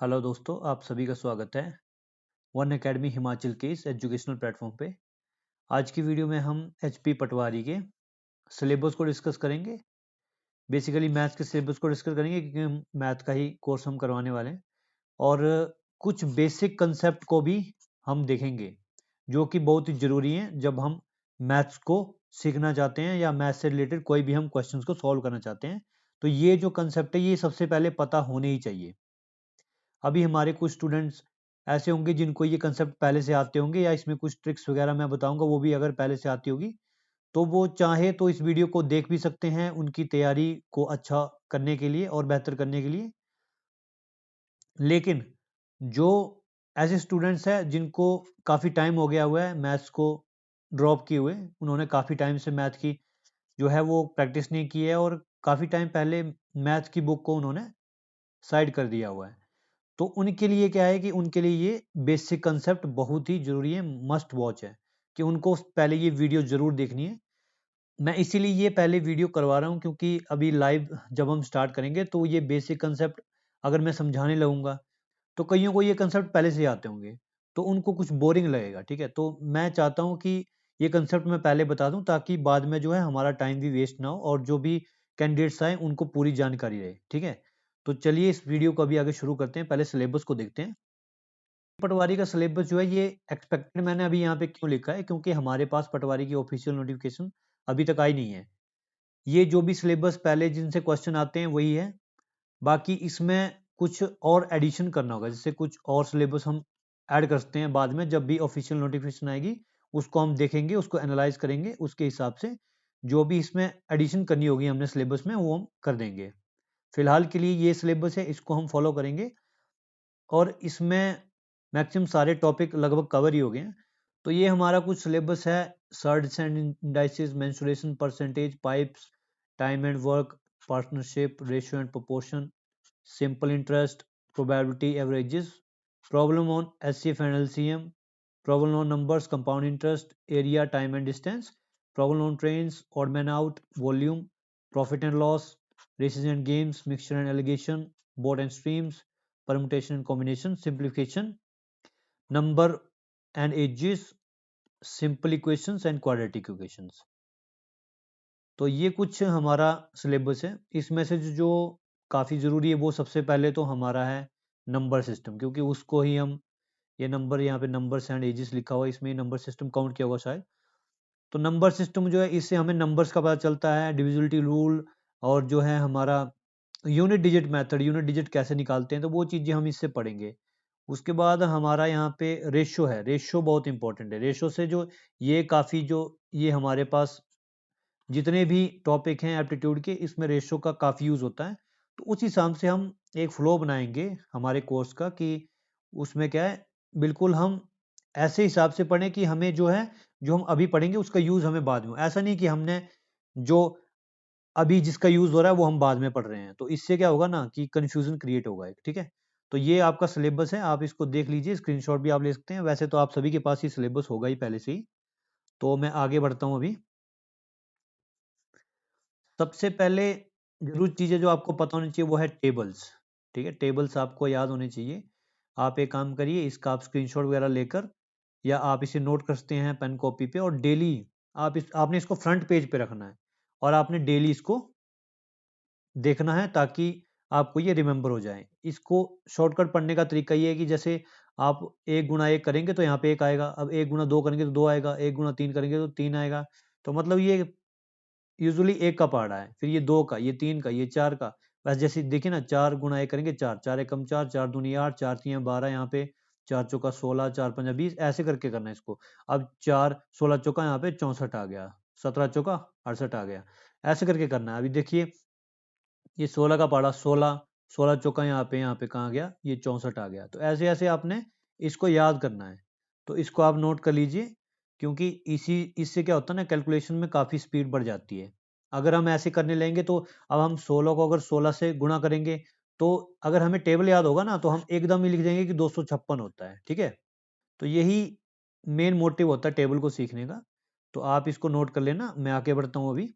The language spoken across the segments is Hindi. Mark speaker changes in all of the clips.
Speaker 1: हेलो दोस्तों, आप सभी का स्वागत है वन एकेडमी हिमाचल के इस एजुकेशनल प्लेटफॉर्म पे। आज की वीडियो में हम एचपी पटवारी के सिलेबस को डिस्कस करेंगे। बेसिकली मैथ्स के सिलेबस को डिस्कस करेंगे क्योंकि हम मैथ का ही कोर्स हम करवाने वाले हैं और कुछ बेसिक कंसेप्ट को भी हम देखेंगे जो कि बहुत ही ज़रूरी हैं जब हम मैथ्स को सीखना चाहते हैं या मैथ्स से रिलेटेड कोई भी हम क्वेश्चंस को सॉल्व करना चाहते हैं। तो ये जो कंसेप्ट है ये सबसे पहले पता होने ही चाहिए। अभी हमारे कुछ स्टूडेंट्स ऐसे होंगे जिनको ये कंसेप्ट पहले से आते होंगे या इसमें कुछ ट्रिक्स वगैरह मैं बताऊंगा वो भी अगर पहले से आती होगी तो वो चाहे तो इस वीडियो को देख भी सकते हैं उनकी तैयारी को अच्छा करने के लिए और बेहतर करने के लिए। लेकिन जो ऐसे स्टूडेंट्स हैं जिनको काफ़ी टाइम हो गया हुआ है मैथ्स को ड्रॉप किए हुए, उन्होंने काफ़ी टाइम से मैथ की जो है वो प्रैक्टिस नहीं की है और काफ़ी टाइम पहले मैथ की बुक को उन्होंने साइड कर दिया हुआ है, तो उनके लिए क्या है कि उनके लिए ये बेसिक कंसेप्ट बहुत ही ज़रूरी है, मस्ट वॉच है कि उनको पहले ये वीडियो ज़रूर देखनी है। मैं इसीलिए ये पहले वीडियो करवा रहा हूँ क्योंकि अभी लाइव जब हम स्टार्ट करेंगे तो ये बेसिक कंसेप्ट अगर मैं समझाने लगूंगा तो कईयों को ये कंसेप्ट पहले से आते होंगे तो उनको कुछ बोरिंग लगेगा। ठीक है, तो मैं चाहता हूँ कि ये कंसेप्ट मैं पहले बता दूं ताकि बाद में जो है हमारा टाइम भी वेस्ट ना हो और जो भी कैंडिडेट्स आए उनको पूरी जानकारी रहे। ठीक है, तो चलिए इस वीडियो को अभी आगे शुरू करते हैं। पहले सिलेबस को देखते हैं। पटवारी का सिलेबस जो है ये एक्सपेक्टेड मैंने अभी यहाँ पे क्यों लिखा है क्योंकि हमारे पास पटवारी की ऑफिशियल नोटिफिकेशन अभी तक आई नहीं है। ये जो भी सिलेबस पहले जिनसे क्वेश्चन आते हैं वही है, बाकी इसमें कुछ और एडिशन करना होगा, जैसे कुछ और सिलेबस हम ऐड कर सकते हैं बाद में जब भी ऑफिशियल नोटिफिकेशन आएगी उसको हम देखेंगे, उसको एनालाइज करेंगे, उसके हिसाब से जो भी इसमें एडिशन करनी होगी हमने सिलेबस में वो हम कर देंगे। फिलहाल के लिए ये सिलेबस है, इसको हम फॉलो करेंगे और इसमें मैक्सिमम सारे टॉपिक लगभग कवर ही हो गए हैं। तो ये हमारा कुछ सिलेबस है। Surds and indices, mensuration, percentage, pipes, time and work, partnership, ratio and proportion, simple interest, probability averages, problem on HCF and LCM, problem on numbers, compound interest, area, time and distance, problem on trains, odd man out, volume, profit and loss, races and games, mixture and allegation, board and streams, permutation and combination, simplification, number and edges, simple equations and quadratic equations। तो ये कुछ हमारा सिलेबस है। इसमें से जो काफ़ी ज़रूरी है वो सबसे पहले तो हमारा है नंबर सिस्टम, क्योंकि उसको ही हम ये नंबर यहाँ पे नंबर्स एंड एजेस लिखा हुआ है, इसमें नंबर सिस्टम काउंट किया होगा शायद। तो नंबर सिस्टम जो है इससे हमें नंबर्स का पता चलता है, डिविजिबिलिटी रूल और जो है हमारा unit digit method, unit digit कैसे निकालते हैं, तो वो चीज़ें हम इससे पढ़ेंगे। उसके बाद हमारा यहाँ पे रेशो है, रेशो बहुत इंपॉर्टेंट है। रेशो से जो ये काफ़ी जो ये हमारे पास जितने भी टॉपिक हैं एप्टीट्यूड के इसमें रेशो का काफ़ी यूज़ होता है। तो उस हिसाब से हम एक फ्लो बनाएंगे हमारे कोर्स का कि उसमें क्या है, बिल्कुल हम ऐसे हिसाब से पढ़ें कि हमें जो है जो हम अभी पढ़ेंगे उसका यूज़ हमें बाद में हो। ऐसा नहीं कि हमने जो अभी जिसका यूज़ हो रहा है वो हम बाद में पढ़ रहे हैं, तो इससे क्या होगा ना कि कन्फ्यूज़न क्रिएट होगा एक। ठीक है, तो ये आपका सिलेबस है, आप इसको देख लीजिए, स्क्रीनशॉट भी आप ले सकते हैं। वैसे तो आप सभी के पास ही सिलेबस होगा ही पहले से ही। तो मैं आगे बढ़ता हूँ अभी। सबसे पहले ज़रूरी चीज़ें जो आपको पता होनी चाहिए वो है टेबल्स। ठीक है, टेबल्स आपको याद होने चाहिए। आप एक काम करिए, इसका आप स्क्रीनशॉट वगैरह लेकर या आप इसे नोट कर सकते हैं पेन कॉपी पे, और डेली आपने इसको फ्रंट पेज पे रखना है और आपने डेली इसको देखना है ताकि आपको ये रिमेंबर हो जाए। इसको शॉर्टकट पढ़ने का तरीका ये है कि जैसे आप 1 गुणा 1 करेंगे तो यहाँ पे 1 आएगा, अब 1 गुणा 2 करेंगे तो 2 आएगा, 1 गुणा 3 करेंगे तो 3 आएगा। तो मतलब ये यूजुअली 1 का पढ़ रहा है, फिर ये 2 का, ये 3 का, ये 4 का। बस जैसे देखिए ना, 4 गुणा 1 करेंगे 4, 4 एकम 4, 4 दूनी 8, 4 तियाँ 12, यहाँ पे 4 चौका 16, 4 पंजा 20, ऐसे करके करना है इसको। अब 4 16 चौका यहाँ पे 64 आ गया, 17 चौका 68 आ गया, ऐसे करके करना है। अभी देखिए ये 16 का पढ़ा 16, 16 चौका यहाँ पे कहाँ गया, ये 64 आ गया। तो ऐसे-ऐसे आपने इसको याद करना है। तो इसको आप नोट कर लीजिए क्योंकि इससे क्या होता है ना, कैलकुलेशन में काफ़ी स्पीड बढ़ जाती है। अगर हम ऐसे करने लगेंगे तो अब हम 16 को अगर 16 से गुणा करेंगे तो अगर हमें टेबल याद होगा ना तो हम एकदम ही लिख देंगे कि 256 होता है। ठीक है? तो यही मेन मोटिव होता है टेबल को सीखने का। तो आप इसको नोट कर लेना। मैं आगे बढ़ता हूँ अभी।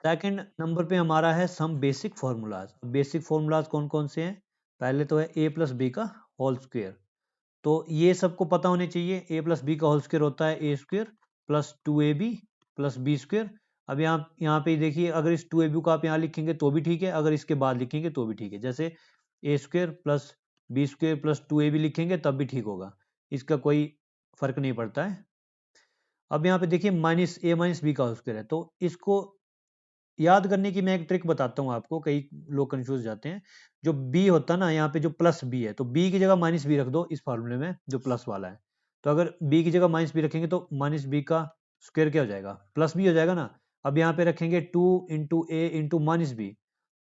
Speaker 1: सेकंड नंबर पे हमारा है some basic formulas. Basic formulas कौन कौन से हैं? पहले तो है a प्लस बी का होल स्क्वेयर, तो ये सबको पता होने चाहिए। a प्लस बी का होल स्क्वेयर होता है a square plus 2ab plus b square. अब यहाँ पे देखिए, अगर इस 2ab को आप यहाँ लिखेंगे तो भी ठीक है, अगर इसके बाद लिखेंगे तो भी ठीक है। जैसे a square plus b square plus 2ab लिखेंगे तब भी ठीक होगा, इसका कोई फर्क नहीं पड़ता है। अब यहाँ पे देखिए माइनस ए माइनस बी का होल स्क्वायर है, तो इसको याद करने की मैं एक ट्रिक बताता हूँ आपको, कई लोग कंफ्यूज जाते हैं। जो b होता है ना, यहाँ पे जो प्लस b है, तो b की जगह माइनस बी रख दो इस फॉर्मूले में जो प्लस वाला है। तो अगर b की जगह माइनस बी रखेंगे तो माइनस बी का स्क्वायर क्या हो जाएगा, प्लस बी हो जाएगा ना। अब यहाँ पे रखेंगे 2 × a × -b,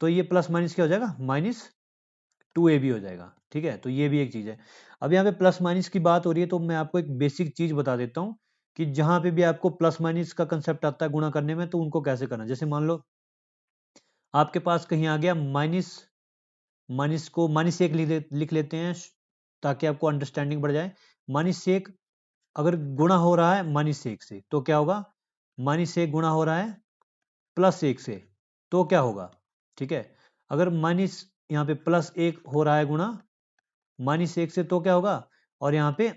Speaker 1: तो ये प्लस माइनस क्या हो जाएगा, -2ab हो जाएगा। ठीक है, तो ये भी एक चीज है। अब यहाँ पे प्लस माइनस की बात हो रही है, तो मैं आपको एक बेसिक चीज बता देता हूँ कि जहां पे भी आपको प्लस माइनस का कंसेप्ट आता है गुणा करने में, तो उनको कैसे करना। जैसे मान लो आपके पास कहीं आ गया माइनस, माइनस को -1 लिख लेते हैं ताकि आपको अंडरस्टैंडिंग बढ़ जाए। -1 अगर गुणा हो रहा है -1 से तो क्या होगा, -1 गुणा हो रहा है +1 से तो क्या होगा। ठीक है, अगर माइनस यहाँ पे +1 हो रहा है गुणा -1 से तो क्या होगा, और यहाँ पे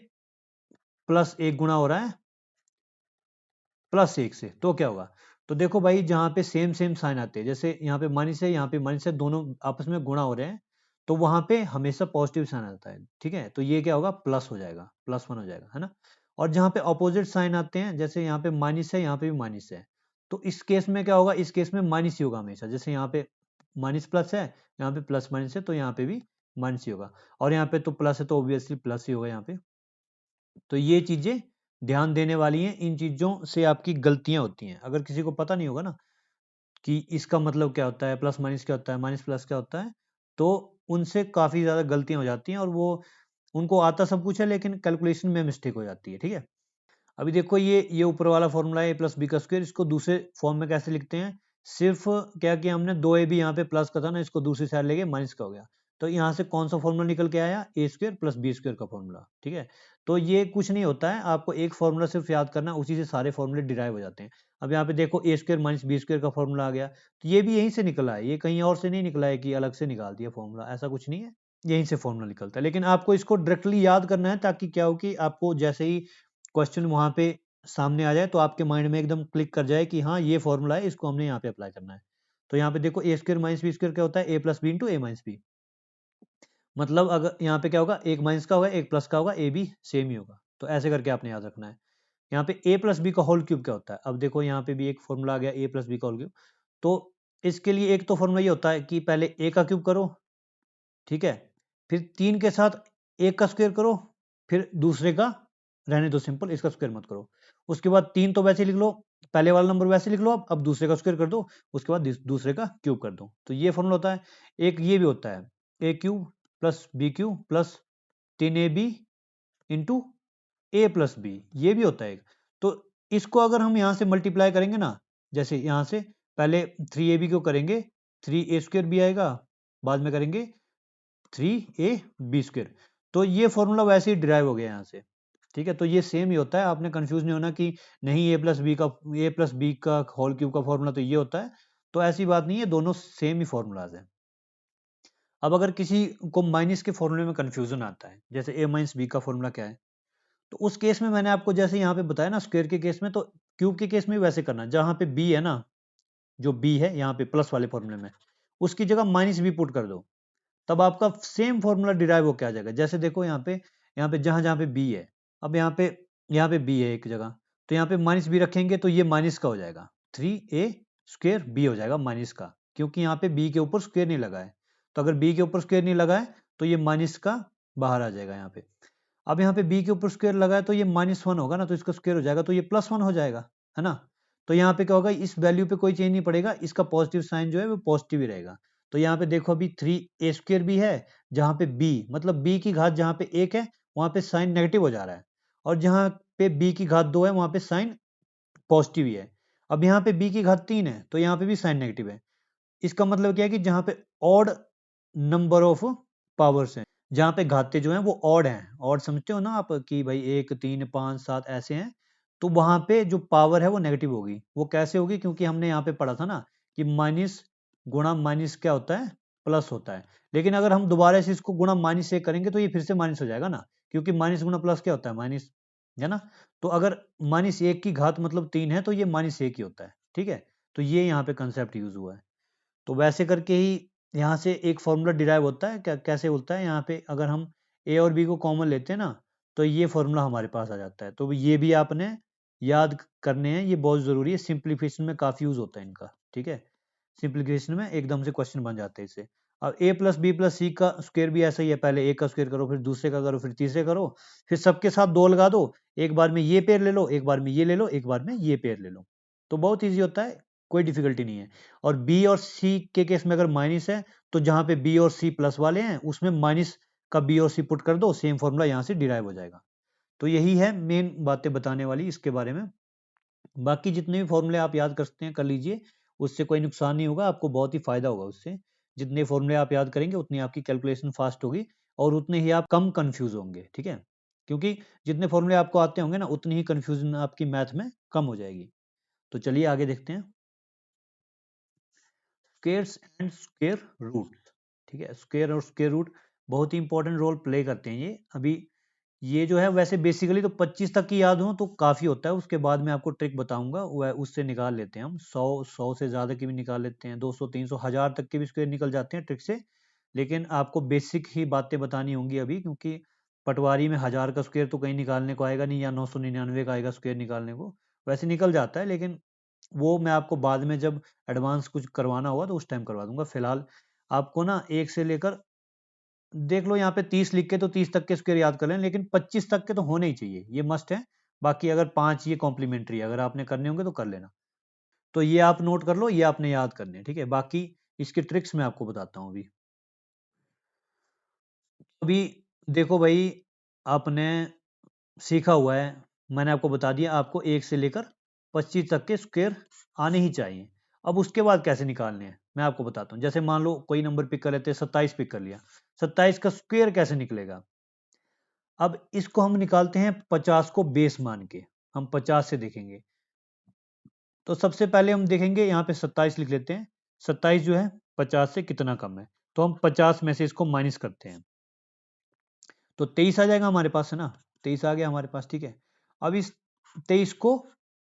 Speaker 1: +1 गुणा हो रहा है +1 से तो क्या होगा। तो देखो भाई, जहाँ पे सेम सेम साइन आते हैं, जैसे यहाँ पे माइनस है यहाँ पे माइनस है, दोनों आपस में गुणा हो रहे हैं, तो वहां पे हमेशा पॉजिटिव साइन आता है। ठीक है, तो ये क्या होगा, प्लस हो जाएगा, +1 हो जाएगा, है ना। और जहाँ पे अपोजिट साइन आते हैं, जैसे यहाँ पे माइनस है यहाँ पे भी माइनस है, तो इस केस में क्या होगा, इस केस में माइनस ही होगा हमेशा। जैसे यहाँ पे माइनस प्लस है, यहाँ पे प्लस माइनस है, तो यहाँ पे भी माइनस ही होगा। और यहाँ पे तो प्लस है तो ऑब्वियसली प्लस ही होगा यहाँ पे। तो ये चीजें ध्यान देने वाली हैं, इन चीजों से आपकी गलतियां होती हैं। अगर किसी को पता नहीं होगा ना कि इसका मतलब क्या होता है, प्लस माइनस क्या होता है, माइनस प्लस क्या होता है, तो उनसे काफी ज्यादा गलतियां हो जाती हैं, और वो उनको आता सब कुछ है लेकिन कैलकुलेशन में मिस्टेक हो जाती है। ठीक है, अभी देखो ये ऊपर वाला फॉर्मूला है a+b², इसको दूसरे फॉर्म में कैसे लिखते हैं। सिर्फ क्या किया हमने, 2ab यहाँ पे प्लस का था ना, इसको दूसरी साइड लेके माइनस का हो गया, तो यहाँ से कौन सा फॉर्मूला निकल के आया, a² + b² का फॉर्मूला। ठीक है, तो ये कुछ नहीं होता है, आपको एक फॉर्मूला सिर्फ याद करना, उसी से सारे फॉर्मूले डिराइव हो जाते हैं। अब यहाँ पे देखो a² - b² का फॉर्मूला आ गया, तो ये भी यहीं से निकला है, ये कहीं और से नहीं निकला है कि अलग से निकाल दिया फॉर्मूला, ऐसा कुछ नहीं है, यहीं से फॉर्मूला निकलता है। लेकिन आपको इसको डायरेक्टली याद करना है, ताकि क्या हो कि आपको जैसे ही क्वेश्चन वहां पे सामने आ जाए तो आपके माइंड में एकदम क्लिक कर जाए कि हाँ ये फॉर्मूला है, इसको हमने यहाँ पे अप्लाई करना है। तो यहाँ पे देखो a² - b² क्या होता है, a+b × a-b। मतलब अगर यहाँ पे क्या होगा, एक माइनस का होगा एक प्लस का होगा, ए बी सेम ही होगा, तो ऐसे करके आपने याद रखना है। यहाँ पे a+b का होल क्यूब क्या होता है, अब देखो यहाँ पे भी एक फॉर्मूला आ गया a+b का होल क्यूब। तो इसके लिए एक तो फॉर्मूला ये होता है कि पहले a का क्यूब करो, ठीक है, फिर 3 के साथ एक का स्क्वायर करो, फिर दूसरे का रहने दो सिंपल, इसका स्क्वायर मत करो। उसके बाद 3 तो वैसे लिख लो, पहले वाला नंबर वैसे लिख लो, अब दूसरे का स्क्वायर कर दो, उसके बाद दूसरे का क्यूब कर दो, तो ये फॉर्मूला होता है। एक ये भी होता है a³ + b³ + 3ab into a+b, ये भी होता है एक। तो इसको अगर हम यहाँ से मल्टीप्लाई करेंगे ना, जैसे यहाँ से पहले 3ab को करेंगे 3a² भी आएगा, बाद में करेंगे 3ab², तो ये फॉर्मूला वैसे ही डिराइव हो गया यहाँ से। ठीक है, तो ये सेम ही होता है, आपने कंफ्यूज नहीं होना कि नहीं a+b का होल क्यूब का फॉर्मूला तो ये होता है, तो ऐसी बात नहीं है, दोनों सेम ही फॉर्मूलाज हैं। अब अगर किसी को माइनस के फॉर्मूले में कंफ्यूजन आता है, जैसे a - b का फॉर्मूला क्या है, तो उस केस में मैंने आपको जैसे यहाँ पे बताया ना, स्क्वायर के केस में, तो क्यूब के केस में वैसे करना, जहाँ पे b है ना, जो b है यहाँ पे प्लस वाले फॉर्मूले में, उसकी जगह -b पुट कर दो, तब आपका सेम फॉर्मूला डिराइव होकर आ जाएगा। जैसे देखो यहाँ पे जहां जहां पे बी है, अब यहाँ पे बी है एक जगह, तो यहाँ पे -b रखेंगे तो ये माइनस का हो जाएगा, 3a² हो जाएगा माइनस का, क्योंकि यहाँ पे b के ऊपर स्क्वायर नहीं लगा है। तो अगर b के ऊपर स्क्वायर नहीं लगा है तो ये माइनस का बाहर आ जाएगा यहाँ पे। अब यहाँ पे b के ऊपर स्क्वायर लगा है तो ये -1 होगा ना, तो इसका स्क्वायर हो जाएगा, तो ये +1 हो जाएगा, है ना। तो यहाँ पे क्या होगा, इस वैल्यू पे कोई चेंज नहीं पड़ेगा, इसका पॉजिटिव साइन जो है वो पॉजिटिव ही रहेगा। तो यहाँ पे देखो अभी 3a² भी है, जहाँ पे b मतलब b की घात जहाँ पे 1 है वहाँ पे साइन नेगेटिव हो जा रहा है, और जहाँ पे b की घात 2 है वहाँ पे साइन पॉजिटिव ही है। अब यहाँ पे b की घात 3 है तो यहाँ पे भी साइन नेगेटिव है। इसका मतलब क्या है कि जहाँ पे ऑड नंबर ऑफ पावर्स हैं, जहाँ पे घाते जो हैं वो ऑड हैं, ऑड समझते हो ना आप कि भाई 1 3 5 7 ऐसे हैं, तो वहां पे जो पावर है वो नेगेटिव होगी। वो कैसे होगी, क्योंकि हमने यहाँ पे पढ़ा था ना कि माइनस गुणा माइनस क्या होता है, प्लस होता है। लेकिन अगर हम दोबारा से इसको गुणा -1 करेंगे तो ये फिर से माइनस हो जाएगा ना, क्योंकि माइनस गुणा प्लस क्या होता है, माइनस, है ना। तो अगर -1 की घात मतलब 3 है तो ये -1 ही होता है, ठीक है। तो ये यहाँ पे कंसेप्ट यूज हुआ है। तो वैसे करके ही यहाँ से एक फॉर्मूला डिराइव होता है। कैसे होता है, यहाँ पे अगर हम ए और बी को कॉमन लेते हैं ना, तो ये फॉर्मूला हमारे पास आ जाता है। तो ये भी आपने याद करने हैं, ये बहुत ज़रूरी है। सिंप्लीफिकेशन में काफ़ी यूज़ होता है इनका, ठीक है। सिंप्लीफिकेशन में एकदम से क्वेश्चन बन जाते हैं इससे। अब ए प्लस बी प्लस सी का स्क्वायर भी ऐसा ही है, पहले ए का स्क्वायर करो, फिर दूसरे का करो, फिर तीसरे करो, फिर सबके साथ 2 लगा दो। एक बार में ये पेयर ले लो, एक बार में ये ले लो, एक बार में ये पेयर ले लो। तो बहुत ईजी होता है, कोई डिफिकल्टी नहीं है। और बी और सी के केस में अगर माइनस है, तो जहाँ पे बी और सी प्लस वाले हैं उसमें माइनस का बी और सी पुट कर दो, सेम फॉर्मूला यहाँ से डिराइव हो जाएगा। तो यही है मेन बातें बताने वाली इसके बारे में। बाकी जितने भी फॉर्मूले आप याद कर सकते हैं कर लीजिए, उससे कोई नुकसान नहीं होगा, आपको बहुत ही फायदा होगा उससे। जितने फॉर्मूले आप याद करेंगे उतनी आपकी कैलकुलेशन फास्ट होगी और उतने ही आप कम कंफ्यूज होंगे, ठीक है। क्योंकि जितने फॉर्मूले आपको आते होंगे ना, उतनी ही कंफ्यूजन आपकी मैथ में कम हो जाएगी। तो चलिए आगे देखते हैं। स्क्वेयर्स एंड स्क्वेयर रूट, ठीक है। स्क्वेयर और स्क्वेयर रूट बहुत ही इंपॉर्टेंट रोल प्ले करते हैं ये। अभी ये जो है वैसे बेसिकली तो 25 तक की याद हो तो काफ़ी होता है, उसके बाद मैं आपको ट्रिक बताऊंगा, वह उससे निकाल लेते हैं हम। 100 से ज़्यादा की भी निकाल लेते हैं, 200 300 1000 तक के भी स्क्वेयर निकल जाते हैं ट्रिक से। लेकिन आपको बेसिक ही बातें बतानी होंगी अभी, क्योंकि पटवारी में 1000 का स्क्वेयर तो कहीं निकालने को आएगा नहीं, या 999 का आएगा स्क्वेयर निकालने को। वैसे निकल जाता है, लेकिन वो मैं आपको बाद में जब एडवांस कुछ करवाना होगा तो उस टाइम करवा दूंगा। फिलहाल आपको ना एक से लेकर, देख लो यहाँ पे 30 लिख के तो 30 तक के स्क्वायर याद कर लें, लेकिन 25 तक के तो होने ही चाहिए, ये मस्ट है। बाकी अगर 5 ये कॉम्प्लीमेंट्री है, अगर आपने करने होंगे तो कर लेना। तो ये आप नोट कर लो, ये आपने याद करने हैं, ठीक है। बाकी इसके ट्रिक्स मैं आपको बताता हूँ अभी। अभी देखो भाई, आपने सीखा हुआ है, मैंने आपको बता दिया, आपको 1 से लेकर 25 तक के स्क्वायर आने ही चाहिए। अब उसके बाद कैसे निकालने हैं मैं आपको बताता हूँ। जैसे मान लो कोई नंबर पिक कर लेते हैं, 27 पिक कर लिया, 27 का स्क्वायर कैसे निकलेगा। अब इसको हम निकालते हैं 50 को बेस मान के, हम 50 से देखेंगे। तो सबसे पहले हम देखेंगे यहाँ पे 27 लिख लेते हैं। 27 जो है 50 से कितना कम है, तो हम 50 में से इसको माइनस करते हैं, तो 23 आ जाएगा हमारे पास, है ना। 23 आ गया हमारे पास, ठीक है। अब इस 23 को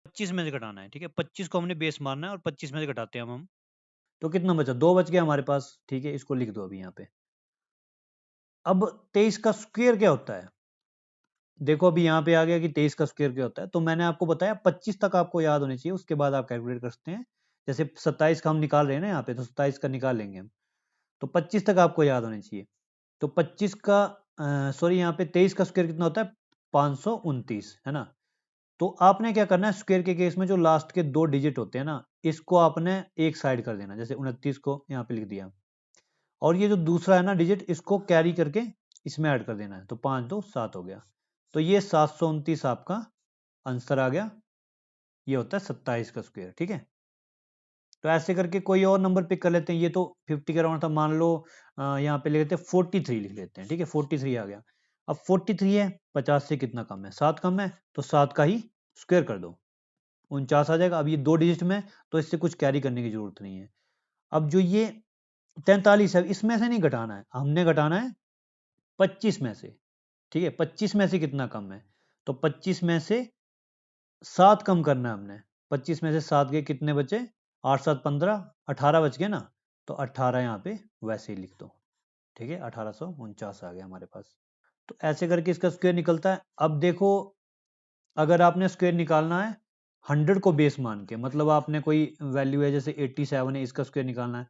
Speaker 1: 25 में से घटाना है, ठीक है। 25 को हमने बेस मारना है और 25 में से घटाते हैं हम। तो कितना बचा, 2 बच गया हमारे पास, ठीक है। इसको लिख दो अभी यहाँ पे। अब 23 का स्क्वायर क्या होता है, देखो अभी यहाँ पे आ गया कि 23 का स्क्वायर क्या होता है। तो मैंने आपको बताया 25 तक आपको याद होनी चाहिए, उसके बाद आप कैलकुलेट कर सकते हैं। जैसे 27 का हम निकाल रहे हैं ना यहाँ पे, तो 27 का निकाल लेंगे हम, तो 25 तक आपको याद होनी चाहिए। तो 25 का सॉरी, यहाँ पे 23 का स्क्वायर कितना होता है, 529, है ना। तो आपने क्या करना है, स्क्वायर के केस में जो लास्ट के 2 डिजिट होते हैं ना, इसको आपने एक साइड कर देना। जैसे 29 को यहाँ पे लिख दिया, और ये जो दूसरा है ना डिजिट, इसको कैरी करके इसमें ऐड कर देना है। तो 5 2 7 हो गया। तो ये 729 आपका आंसर आ गया। ये होता है 27 का स्क्वायर, ठीक है। तो ऐसे करके कोई और नंबर पिक कर लेते हैं। ये तो 50 के अराउंड था, मान लो यहाँ पे लिख लेते हैं 43 लिख लेते हैं, ठीक है। 43 आ गया। अब 43 है, 50 से कितना कम है, 7 कम है, तो 7 का ही स्क्वायर कर दो, 49 आ जाएगा। अब ये 2 डिजिट में, तो इससे कुछ कैरी करने की जरूरत नहीं है। अब जो ये 43 है, इसमें से नहीं घटाना है, हमने घटाना है 25 में से, ठीक है। 25 में से कितना कम है, तो 25 में से 7 कम करना है हमने। 25 में से 7 गए, कितने बचे, 8 7 15, 18 बच गए ना। तो 18 यहाँ पे वैसे ही लिख दो, ठीक है। 1849 आ गया हमारे पास। तो ऐसे करके इसका स्क्वायर निकलता है। अब देखो, अगर आपने स्क्वायर निकालना है 100 को बेस मान के, मतलब आपने कोई वैल्यू है जैसे 87 है, इसका स्क्वायर निकालना है,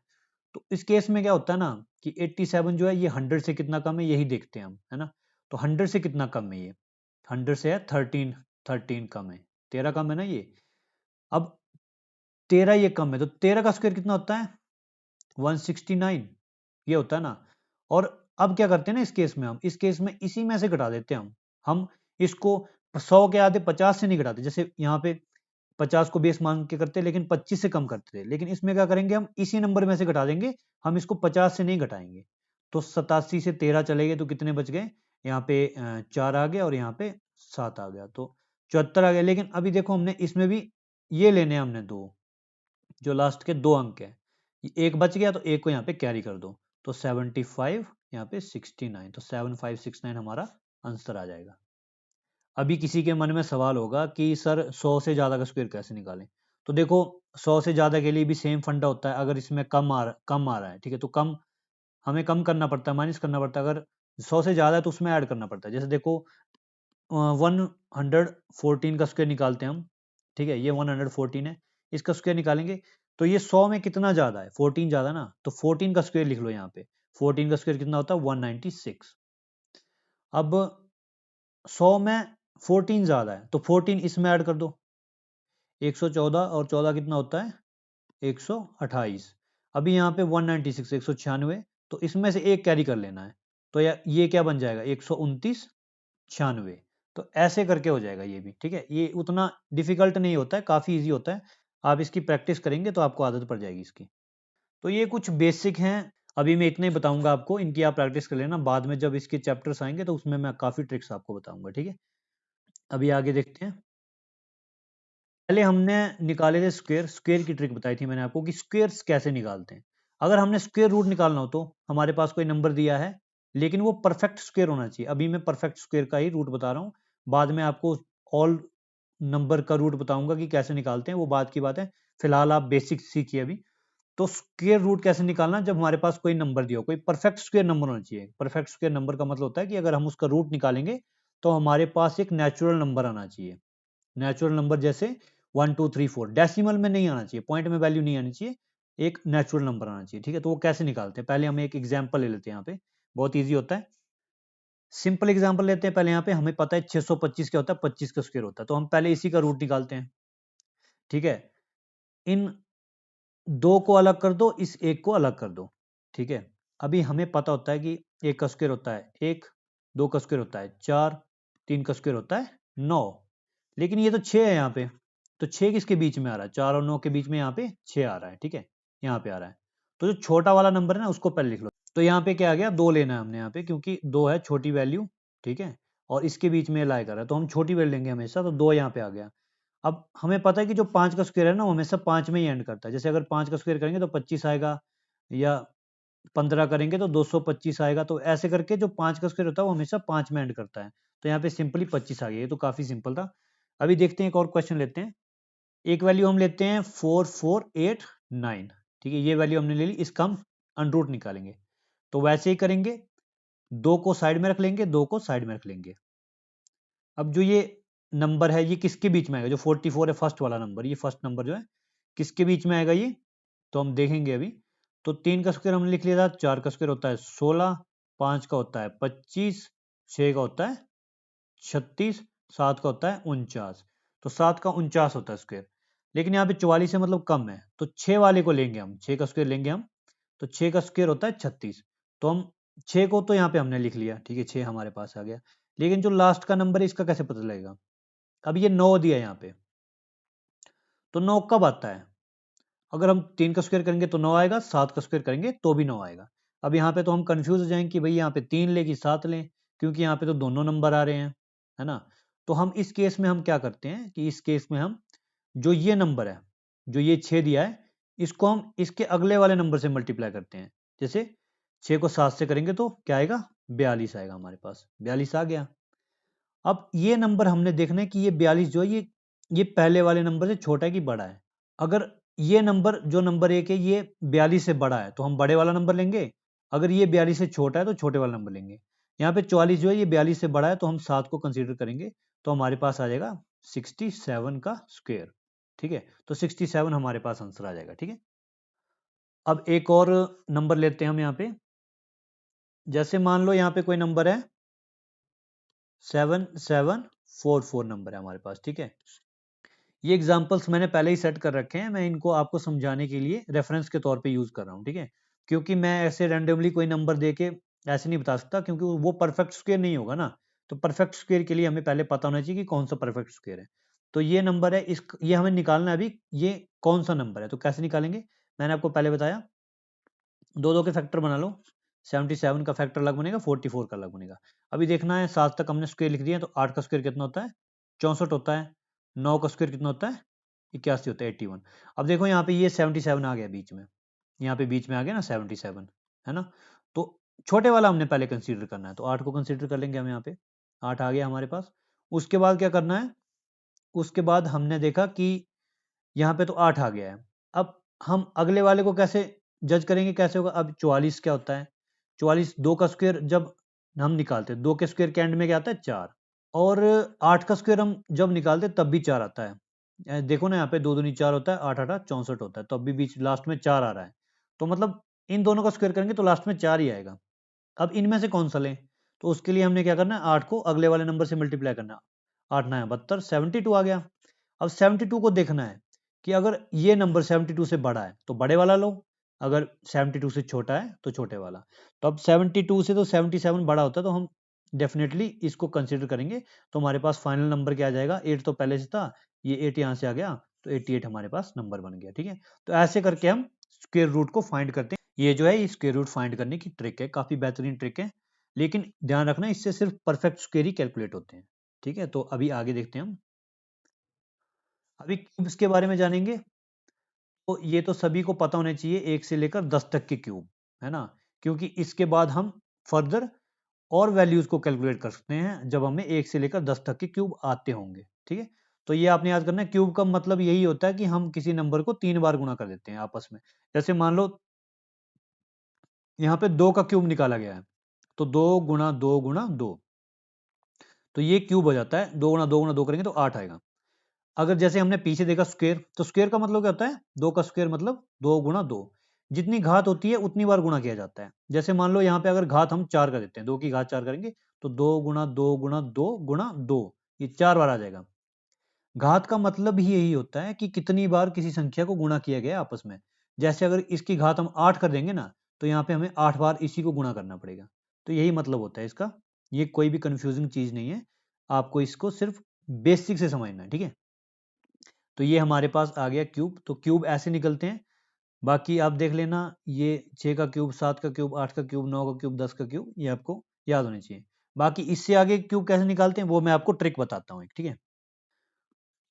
Speaker 1: तो इस केस में क्या होता है ना कि 87 जो है ये 100 से कितना कम है, यही देखते हैं हम, है ना। तो 100 से कितना कम है, ये 100 से है 13, 13 कम है, 13 कम है ना ये। अब 13 ये कम है, तो 13 का स्क्वायर कितना होता है, 169, ये होता है ना। और अब क्या करते हैं ना, इस केस में हम, इस केस में इसी में से घटा देते हैं हम इसको 100 के आधे 50 से नहीं घटाते। जैसे यहाँ पे 50 को बेस मान के करते, लेकिन 25 से कम करते थे, लेकिन इसमें क्या करेंगे, हम इसी नंबर में से घटा देंगे, हम इसको 50 से नहीं घटाएंगे। तो 87 से 13 चले गए, तो कितने बच गए, यहाँ पे 4 आ गया और यहाँ पे 7 आ गया, तो 74 आ गया। लेकिन अभी देखो, हमने इसमें भी ये लेने हैं हमने दो, जो लास्ट के 2 अंक है, एक बच गया, तो एक को यहाँ पे कैरी कर दो, तो 75, यहाँ पे 69, तो 7569 हमारा आंसर आ जाएगा। अभी किसी के मन में सवाल होगा कि सर 100 से ज़्यादा का स्क्वायर कैसे निकालें। तो देखो 100 से ज़्यादा के लिए भी सेम फंडा होता है। अगर इसमें कम आ रहा है, ठीक है, तो कम हमें कम करना पड़ता है, माइनस करना पड़ता है। अगर 100 से ज़्यादा है तो उसमें ऐड करना पड़ता है। जैसे देखो 114 का स्क्वायर निकालते हैं हम, ठीक है, ये 114 है, इसका स्क्वायर निकालेंगे तो ये 100 में कितना ज़्यादा है, 14 ज़्यादा ना, तो 14 का स्क्वायर लिख लो यहाँ पे। 14 का स्क्वायर कितना होता है 196। अब 100 में 14 ज़्यादा है तो 14 इसमें ऐड कर दो, 114 और 14 कितना होता है 128। अभी यहाँ पे 196 196, तो इसमें से एक कैरी कर लेना है, तो ये क्या बन जाएगा 129 96। तो ऐसे करके हो जाएगा ये भी, ठीक है। ये उतना डिफिकल्ट नहीं होता है, काफ़ी इजी होता है। आप इसकी प्रैक्टिस करेंगे तो आपको आदत पड़ जाएगी इसकी। तो ये कुछ बेसिक हैं, अभी मैं इतना ही बताऊंगा आपको, इनकी आप प्रैक्टिस कर लेना। बाद में जब इसके चैप्टर्स आएंगे तो उसमें मैं काफ़ी ट्रिक्स आपको बताऊंगा, ठीक है। अभी आगे देखते हैं। पहले हमने निकाले थे स्क्वायर, स्क्वायर की ट्रिक बताई थी मैंने आपको कि स्क्वायर्स कैसे निकालते हैं। अगर हमने स्क्वायर रूट निकालना हो तो हमारे पास कोई नंबर दिया है, लेकिन वो परफेक्ट स्क्वायर होना चाहिए। अभी मैं परफेक्ट स्क्वायर का ही रूट बता रहा हूँ, बाद में आपको ऑल नंबर का रूट बताऊंगा कि कैसे निकालते हैं, वो बात की बात है। फिलहाल आप बेसिक सीखिए अभी। तो स्क्वायर रूट कैसे निकालना, जब हमारे पास कोई नंबर दिया हो, कोई परफेक्ट स्क्वायर नंबर होना चाहिए। परफेक्ट स्क्वायर नंबर का मतलब होता है कि अगर हम उसका रूट निकालेंगे तो हमारे पास एक नेचुरल नंबर आना चाहिए। नेचुरल नंबर जैसे 1 2 3 4, डेसिमल में नहीं आना चाहिए, पॉइंट में वैल्यू नहीं आनी चाहिए, एक नेचुरल नंबर आना चाहिए, ठीक है। तो वो कैसे निकालते हैं, पहले हम एक एग्जाम्पल ले लेते हैं। यहाँ पे बहुत ईजी होता है, सिंपल एग्जाम्पल लेते हैं। पहले यहाँ पे हमें पता है 625 क्या होता है, 25 का स्क्वायर होता है, तो हम पहले इसी का रूट निकालते हैं, ठीक है। इन दो को अलग कर दो, इस एक को अलग कर दो, ठीक है। अभी हमें पता होता है कि एक का स्क्वायर होता है एक, दो का स्क्वायर होता है 4, तीन का स्क्वायर होता है 9। लेकिन ये तो 6 है यहाँ पे, तो 6 किसके बीच में आ रहा है, 4 और 9 के बीच में यहाँ पे 6 आ रहा है, ठीक है, यहाँ पे आ रहा है। तो जो छोटा वाला नंबर है ना उसको पहले लिख लो। तो यहाँ पे क्या आ गया, 2 लेना है हमने यहाँ पे, क्योंकि 2 है छोटी वैल्यू, ठीक है, और इसके बीच में लाई कर रहा है तो हम छोटी वैल्यू लेंगे हमेशा, तो 2 यहाँ पे आ गया। अब हमें पता है कि जो 5 का स्क्वायर है ना वो हमेशा 5 में ही एंड करता है। जैसे अगर 5 का स्क्वायर करेंगे तो 25 आएगा, या 15 करेंगे तो 225 आएगा। तो ऐसे करके जो 5 का स्क्वायर होता है वो हमेशा 5 में एंड करता है। तो यहाँ पे सिंपली 25 आ गया, ये तो काफ़ी सिंपल था। अभी देखते हैं एक और क्वेश्चन लेते हैं। एक वैल्यू हम लेते हैं 4489, ठीक है, ये वैल्यू हमने ले ली, इसका हम अंडरूट निकालेंगे। तो वैसे ही करेंगे, 2 को साइड में रख लेंगे, 2 को साइड में रख लेंगे। अब जो ये नंबर है ये किसके बीच में आएगा, जो 44 है फर्स्ट वाला नंबर, ये फर्स्ट नंबर जो है किसके बीच में आएगा ये, तो हम देखेंगे अभी। तो 3 का स्क्वायर हमने लिख लिया था, 4 का स्क्वायर होता है 16, 5 का होता है 25, 6 का होता है 36, 7 का होता है 49। तो 7 का 49 होता है स्क्वायर, लेकिन यहाँ पे 44 है मतलब कम है, तो 6 वाले को लेंगे हम, 6 का स्क्वायर लेंगे हम, तो 6 का स्क्वायर होता है 36। तो हम 6 को तो यहाँ पे हमने लिख लिया, ठीक है, 6 हमारे पास आ गया। लेकिन जो लास्ट का नंबर है इसका कैसे पता लगेगा। अब ये 9 दिया है यहाँ पे, तो 9 कब आता है, अगर हम 3 का स्क्वायर करेंगे तो 9 आएगा, 7 का स्क्वायर करेंगे तो भी 9 आएगा। अब यहाँ पे तो हम कंफ्यूज हो जाएंगे कि भाई यहाँ पे 3 लें कि 7 लें, क्योंकि यहाँ पे तो दोनों नंबर आ रहे हैं, है ना। तो हम इस केस में हम क्या करते हैं कि इस केस में हम जो ये नंबर है, जो ये 6 दिया है, इसको हम इसके अगले वाले नंबर से मल्टीप्लाई करते हैं। जैसे 6 को 7 से करेंगे तो क्या आएगा, 42 आएगा, हमारे पास 42 आ गया। अब ये नंबर हमने देखना है कि ये 42 जो है ये पहले वाले नंबर से छोटा है कि बड़ा है। अगर ये नंबर जो नंबर 1 है ये 42 से बड़ा है तो हम बड़े वाला नंबर लेंगे, अगर ये 42 से छोटा है तो छोटे वाला नंबर लेंगे। यहाँ पे 44 जो है ये 42 से बड़ा है तो हम 7 को कंसीडर करेंगे, तो हमारे पास आ जाएगा 67 का स्क्वायर, ठीक है। तो 67 हमारे पास आंसर आ जाएगा, ठीक है। अब एक और नंबर लेते हैं हम यहाँ पे। जैसे मान लो यहाँ पे कोई नंबर है 7744 नंबर है हमारे पास, ठीक है। ये एग्जांपल्स मैंने पहले ही सेट कर रखे हैं, मैं इनको आपको समझाने के लिए रेफरेंस के तौर पे यूज कर रहा हूँ, ठीक है। क्योंकि मैं ऐसे रैंडमली कोई नंबर दे के ऐसे नहीं बता सकता, क्योंकि वो परफेक्ट स्क्वायर नहीं होगा ना। तो परफेक्ट स्क्वायर के लिए हमें पहले पता होना चाहिए कि कौन सा परफेक्ट स्क्वायर है। तो ये नंबर है, इस ये हमें निकालना है अभी, ये कौन सा नंबर है। तो कैसे निकालेंगे, मैंने आपको पहले बताया, दो दो के फैक्टर बना लो। 77 का फैक्टर अलग बनेगा, 44 का अलग बनेगा। अभी देखना है, 7 तक हमने स्क्वायर लिख दिया, तो 8 का स्क्वायर कितना होता है 64 होता है, 9 का स्क्वायर कितना होता है 81 होता है 81। अब देखो यहाँ पे ये 77 आ गया बीच में, यहाँ पे बीच में आ गया ना 77, है ना। तो छोटे वाला हमने पहले कंसीडर करना है, तो 8 को कंसीडर कर लेंगे हम यहाँ पे। 8 आ गया हमारे पास। उसके बाद क्या करना है, उसके बाद हमने देखा कि यहाँ पे तो 8 आ गया है। अब हम अगले वाले को कैसे जज करेंगे, कैसे होगा। अब 44 क्या होता है, 44 2 का स्क्वायर जब हम निकालते हैं, 2 के स्क्वायर के एंड में क्या आता है 4, और 8 का स्क्वायर हम जब निकालते हैं तब भी 4 आता है। देखो ना यहाँ पे 2 दूनी 4 होता है, 8 8 64 होता है, तो अभी बीच लास्ट में 4 आ रहा है। तो मतलब इन दोनों का स्क्वायर करेंगे तो लास्ट में 4 ही आएगा। अब इनमें से कौन सा लें, तो उसके लिए हमने क्या करना है, 8 को अगले वाले नंबर से मल्टीप्लाई करना है। 8 9 72, 72 आ गया। अब 72 को देखना है कि अगर ये नंबर 72 से बड़ा है तो बड़े वाला लो, अगर 72 से छोटा है तो छोटे वाला। तो अब 72 से तो 77 बड़ा होता है, तो हम डेफिनेटली इसको कंसिडर करेंगे। तो हमारे पास फाइनल नंबर क्या आ जाएगा, 8 तो पहले से था, ये 8 यहाँ से आ गया, तो 88 हमारे पास नंबर बन गया। ठीक है, तो ऐसे करके हम स्क्वायर रूट को फाइंड करते हैं। ये जो है स्क्वायर रूट फाइंड करने की ट्रिक है, काफी बेहतरीन ट्रिक है। लेकिन ध्यान रखना, इससे सिर्फ परफेक्ट स्क्वायर ही कैलकुलेट होते हैं। ठीक है, तो अभी आगे देखते हैं हम। अभी क्यूब्स के बारे में जानेंगे। तो ये तो सभी को पता होने चाहिए, 1 से लेकर 10 तक के क्यूब, है ना। क्योंकि इसके बाद हम फर्दर और वैल्यूज को कैलकुलेट कर सकते हैं जब हमें 1 से लेकर 10 तक के क्यूब आते होंगे। ठीक है, तो ये आपने याद करना है, क्यूब का मतलब यही होता है कि हम किसी नंबर को 3 बार गुणा कर देते हैं आपस में। जैसे मान लो यहाँ पे 2 का क्यूब निकाला गया है, तो 2 गुणा 2 गुणा 2, तो ये क्यूब हो जाता है। 2 गुणा 2 गुणा 2 करेंगे तो 8 आएगा। अगर जैसे हमने पीछे देखा स्क्वायर, तो स्क्वायर का मतलब क्या होता है, 2 का स्क्वायर मतलब 2 गुणा 2। जितनी घात होती है उतनी बार गुणा किया जाता है। जैसे मान लो यहाँ पे अगर घात हम 4 कर देते हैं, 2 की घात 4 करेंगे, तो 2 गुणा 2 गुणा 2 गुणा 2, ये 4 बार आ जाएगा। घात का मतलब ही यही होता है कि कितनी बार किसी संख्या को गुणा किया गया है आपस में। जैसे अगर इसकी घात हम 8 कर देंगे ना, तो यहाँ पे हमें 8 बार इसी को गुणा करना पड़ेगा। तो यही मतलब होता है इसका। ये कोई भी कंफ्यूजिंग चीज नहीं है, आपको इसको सिर्फ बेसिक से समझना है। ठीक है, तो ये हमारे पास आ गया क्यूब। तो क्यूब ऐसे निकलते हैं। बाकी आप देख लेना, ये 6 का क्यूब, 7 का क्यूब, 8 का क्यूब, 9 का क्यूब, 10 का क्यूब, ये आपको याद होने चाहिए। बाकी इससे आगे क्यूब कैसे निकालते हैं वो मैं आपको ट्रिक बताता हूँ एक। ठीक है,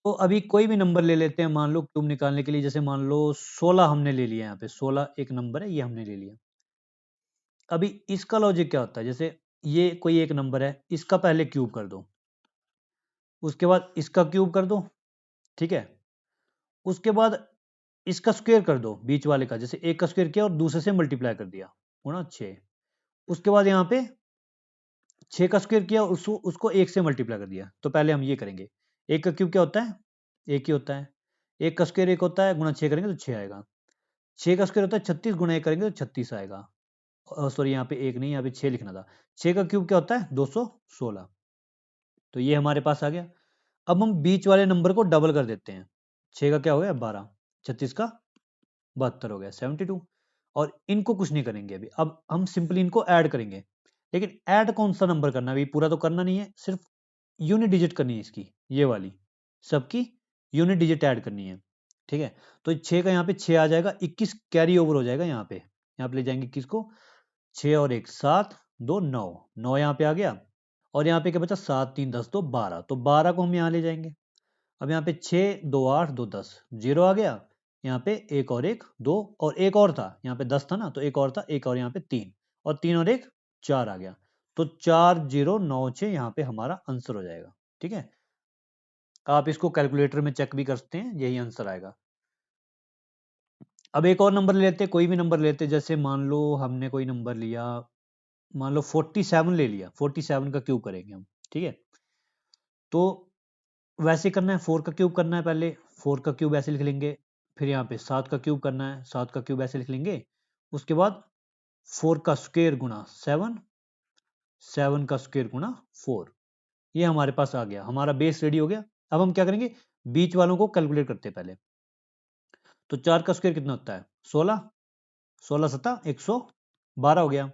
Speaker 1: तो अभी कोई भी नंबर ले लेते हैं, मान लो क्यूब निकालने के लिए। जैसे मान लो 16 हमने ले लिया, यहाँ पे 16 एक नंबर है, ये हमने ले लिया। अभी इसका लॉजिक क्या होता है, जैसे ये कोई एक नंबर है, इसका पहले क्यूब कर दो, उसके बाद इसका क्यूब कर दो। ठीक है, उसके बाद इसका स्क्वायर कर दो बीच वाले का, जैसे एक का स्क्वायर किया और दूसरे से मल्टीप्लाई कर दिया, गुणा 6। उसके बाद यहाँ पे 6 का स्क्वायर किया, उसको उसको 1 से मल्टीप्लाई कर दिया। तो पहले हम ये करेंगे, एक का क्यूब क्या होता है, एक ही होता है। एक का स्क्वायर एक होता है, गुणा 6 करेंगे तो 6 आएगा। 6 का स्क्वायर होता है 36, गुणा 1 करेंगे तो 36 आएगा। सॉरी, यहाँ पे 1 नहीं, यहाँ पे 6 लिखना था। 6 का क्यूब क्या होता है 216। तो ये हमारे पास आ गया। अब हम बीच वाले नंबर को डबल कर देते हैं। 6 का क्या हो गया 12, 36 का 72 हो गया 72। और इनको कुछ नहीं करेंगे अभी, अब हम सिंपली इनको ऐड करेंगे। लेकिन ऐड कौन सा नंबर करना है, अभी पूरा तो करना नहीं है, सिर्फ यूनिट डिजिट करनी है इसकी, ये वाली सबकी यूनिट डिजिट ऐड करनी है। ठीक है, तो 6 का यहाँ पे 6 आ जाएगा, 21 कैरी ओवर हो जाएगा यहाँ पे। यहाँ पे ले जाएंगे किसको, 6 और 1 7, 2 9, 9 यहाँ पे आ गया। और यहाँ पे क्या बचा, 7 3 10 2 12, तो 12 को हम यहाँ ले जाएंगे। अब यहाँ पे 6 2 8 2 10, जीरो आ गया। यहाँ पे एक और एक 2, और एक और था यहाँ पे 10 था ना, तो एक और था, एक और यहाँ पे 3, और 3 और एक 4 आ गया। तो 4096 यहाँ पे हमारा आंसर हो जाएगा। ठीक है, आप इसको कैलकुलेटर में चेक भी कर सकते हैं, यही आंसर आएगा। अब एक और नंबर ले लेते, कोई भी नंबर लेते, जैसे मान लो हमने कोई नंबर लिया, मान लो 47 ले लिया। 47 का क्यूब करेंगे हम। ठीक है, तो वैसे करना है, 4 का क्यूब करना है पहले, 4 का क्यूब ऐसे लिख लेंगे। फिर यहाँ पे 7 का क्यूब करना है, 7 का क्यूब ऐसे लिख लेंगे। उसके बाद 4 का स्क्वायर गुणा 7, 7 का स्क्वायर गुणा 4। ये हमारे पास आ गया, हमारा बेस रेडी हो गया। अब हम क्या करेंगे, बीच वालों को कैलकुलेट करते हैं पहले। तो 4 का स्क्वायर कितना होता है 16, 16 सत्ता 112 हो गया।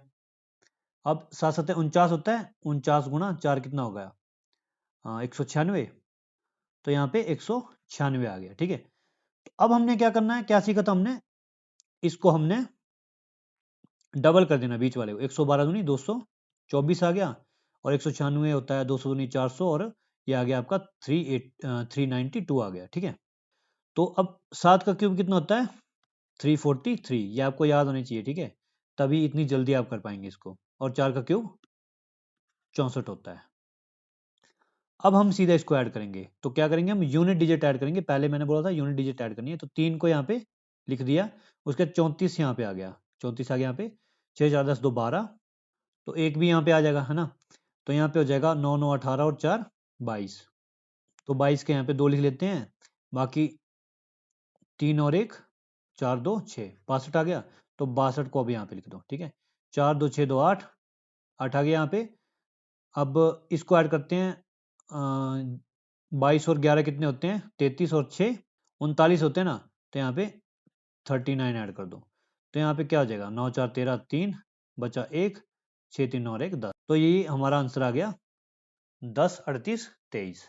Speaker 1: अब 7 सत्ते 49 होता है, 49 गुणा 4 कितना हो गया, 196। तो यहाँ पे 196 आ गया। ठीक है, तो अब हमने क्या करना है, क्या सीखा था हमने, इसको हमने डबल कर देना बीच वाले को। 112 दूनी 224 आ गया, और 196 होता है 200 दूनी 400, और ये आ गया आपका 392 आ गया। ठीक है, तो अब 7 का क्यूब कितना होता है 343, ये आपको याद होनी चाहिए। ठीक है, तभी इतनी जल्दी आप कर पाएंगे इसको। और 4 का क्यूब 64 होता है। अब हम सीधा इसको ऐड करेंगे, तो क्या करेंगे हम यूनिट डिजिट ऐड करेंगे। पहले मैंने बोला था यूनिट डिजिट ऐड करनी है, तो 3 को यहाँ पे लिख दिया, उसके 34 यहाँ पे आ गया, 34 आ गया यहाँ पे, 6 4 10 2 12, तो एक भी यहाँ पे आ जाएगा, है ना। तो यहाँ पे हो जाएगा 9 9 18 और 4 22, तो 22 के यहाँ पे 2 लिख लेते हैं, बाकी 3 और 1 4 2 6 62 आ गया, तो 62 को अब यहाँ पे लिख दो, ठीक है। 4 2 6 2 8, 8 आ गया यहाँ पे। अब इसको ऐड करते हैं, 22 और 11 कितने होते हैं, 33 और 6 39 होते हैं ना, तो यहाँ पे 39 ऐड कर दो, तो यहाँ पे क्या हो जाएगा, 9 4 13 3 बचा 1, 6 3 और 1 10, तो ये हमारा आंसर आ गया 10 38 23।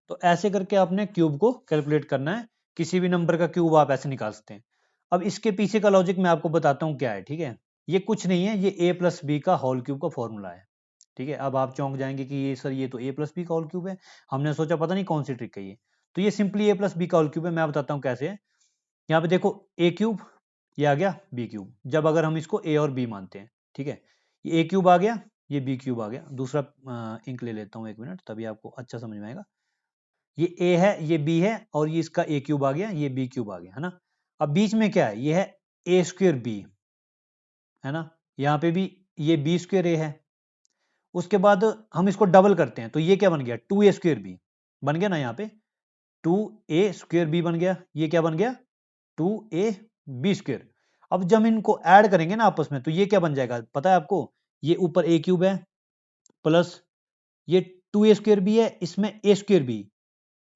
Speaker 1: तो ऐसे करके आपने क्यूब को कैलकुलेट करना है, किसी भी नंबर का क्यूब आप ऐसे निकाल सकते हैं। अब इसके पीछे का लॉजिक मैं आपको बताता हूँ क्या है, ठीक है। ये कुछ नहीं है, ये a प्लस बी का होल क्यूब का फॉर्मूला है, ठीक है। अब आप चौंक जाएंगे कि ये सर ये तो a प्लस बी का होल क्यूब है, हमने सोचा पता नहीं कौन सी ट्रिक है ये। तो ये सिंपली a प्लस बी का होल क्यूब है, मैं बताता हूँ कैसे है। यहाँ पे देखो a क्यूब, ये आ गया b क्यूब, जब अगर हम इसको a और b मानते हैं, ठीक है। ये a क्यूब आ गया, ये b क्यूब आ गया। दूसरा इंक ले लेता हूँ 1 मिनट, तभी आपको अच्छा समझ में आएगा। ये a है, ये b है, और ये इसका a क्यूब आ गया, ये b क्यूब आ गया, है ना। अब बीच में क्या है, ये है a स्क्वेयर b, है ना। यहाँ पे भी ये b स्क्वेयर a है। उसके बाद हम इसको डबल करते हैं, तो ये क्या बन गया, 2a स्क्वेयर b बन गया ना, यहाँ पे 2a स्क्वेयर b बन गया। ये क्या बन गया, 2a b स्क्वेयर। अब जब इनको ऐड करेंगे ना आपस में, तो ये क्या बन जाएगा पता है आपको, ये ऊपर a क्यूब है प्लस ये 2a स्क्वेयर b है, इसमें a स्क्वेयर b,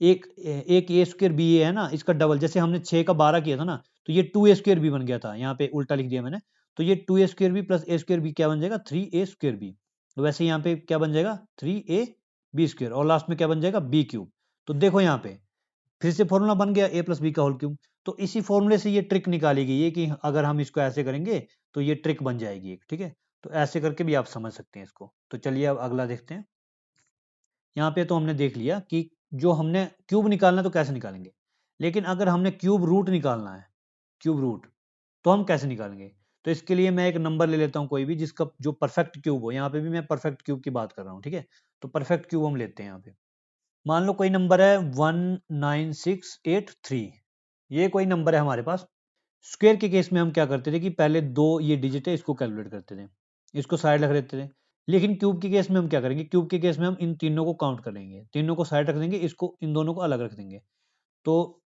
Speaker 1: एक एक ए स्क्वेयर बी है ना, इसका डबल, जैसे हमने 6 का 12 किया था ना, तो ये 2a स्क्वेयर बी बन गया था, यहाँ पे उल्टा लिख दिया मैंने। तो ये 2a स्क्वेयर बी प्लस ए स्क्वेयर बी क्या बन जाएगा, 3a स्क्वेयर बी। तो वैसे यहाँ पे क्या बन जाएगा, 3a बी स्क्वेयर, और लास्ट में क्या बन जाएगा, बी क्यूब। तो देखो यहाँ पे फिर से फॉर्मूला बन गया a प्लस बी का होल क्यूब। तो इसी फॉर्मूले से ये ट्रिक निकाली गई है कि अगर हम इसको ऐसे करेंगे तो ये ट्रिक बन जाएगी एक, ठीक है। तो ऐसे करके भी आप समझ सकते हैं इसको। तो चलिए अब अगला देखते हैं। यहाँ पे तो हमने देख लिया कि जो हमने क्यूब निकालना है तो कैसे निकालेंगे, लेकिन अगर हमने क्यूब रूट निकालना है, क्यूब रूट, तो हम कैसे निकालेंगे। तो इसके लिए मैं एक नंबर ले लेता हूँ कोई भी जिसका जो परफेक्ट क्यूब हो, यहाँ पे भी मैं परफेक्ट क्यूब की बात कर रहा हूँ, ठीक है। तो परफेक्ट क्यूब हम लेते हैं यहाँ पे, मान लो कोई नंबर है 19683, ये कोई नंबर है हमारे पास। स्क्वायर के केस में हम क्या करते थे कि पहले दो ये डिजिट है इसको कैलकुलेट करते थे, इसको साइड रख देते थे। लेकिन क्यूब के केस में हम क्या करेंगे, क्यूब के केस में हम इन तीनों को काउंट कर लेंगे, तीनों को साइड रख देंगे, इसको इन दोनों को अलग रख देंगे। तो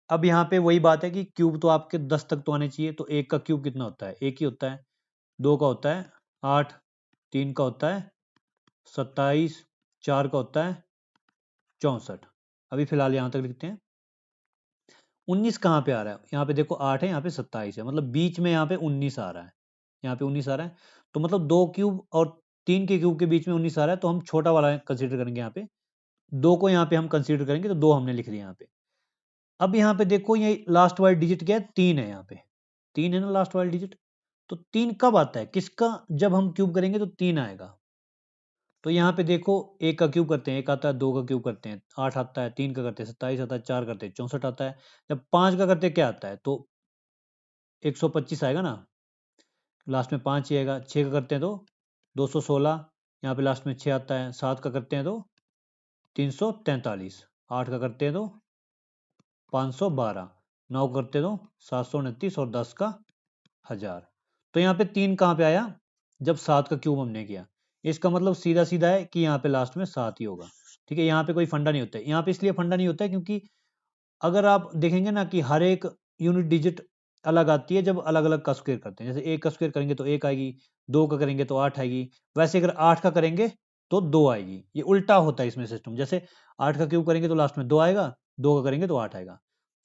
Speaker 1: अब यहाँ पे वही बात है कि क्यूब तो आपके 10 तक तो आने चाहिए। तो एक का क्यूब कितना होता है, एक ही होता है। दो का होता है 8, तीन का होता है 27, चार का होता है 64। अभी फिलहाल यहाँ तक लिखते हैं। 19 कहाँ पे आ रहा है, यहाँ पे देखो 8 है, यहाँ पे 27 है, मतलब बीच में यहाँ पे 19 आ रहा है, यहाँ पे 19 आ रहा है। तो मतलब दो क्यूब और तीन के क्यूब के बीच में 19 आ रहा है, तो हम छोटा वाला कंसीडर करेंगे यहाँ पे। दो को यहाँ पे हम कंसीडर करेंगे, तो दो हमने लिख दिया यहाँ पे। अब यहाँ पे देखो ये लास्ट वाली डिजिट क्या है, 3 है, यहाँ पे 3 है ना लास्ट वाली डिजिट। तो 3 कब आता है किसका, जब हम क्यूब करेंगे तो 3 आएगा। तो यहाँ पे देखो एक का क्यूब करते हैं, एक आता है, दो का क्यूब करते हैं 8 आता है, तीन का करते हैं 27 आता है, चार करते हैं 64 आता है, जब 5 का करते हैं क्या आता है, तो 125 आएगा ना, लास्ट में 5 ही आएगा। 6 का करते हैं तो 216, यहाँ पे लास्ट में 6 आता है। 7 का करते हैं तो 343, 8 का करते हैं तो 512, 9 का करते हैं तो 729, और 10 का 1000। तो यहाँ पे 3 कहाँ पे आया, जब 7 का क्यूब हमने किया। इसका मतलब सीधा सीधा है कि यहाँ पे लास्ट में 7 ही होगा, ठीक है। यहाँ पे कोई फंडा नहीं होता है, यहाँ पे इसलिए फंडा नहीं होता है क्योंकि अगर आप देखेंगे ना कि हर एक यूनिट डिजिट अलग आती है जब अलग अलग का स्क्वायर करते हैं। जैसे एक का स्क्वायर करेंगे तो एक आएगी, दो का करेंगे तो 8 आएगी, वैसे अगर 8 का करेंगे तो 2 आएगी। ये उल्टा होता है इसमें सिस्टम, जैसे 8 का क्यूब करेंगे तो लास्ट में 2 आएगा, 2 का करेंगे तो 8 आएगा।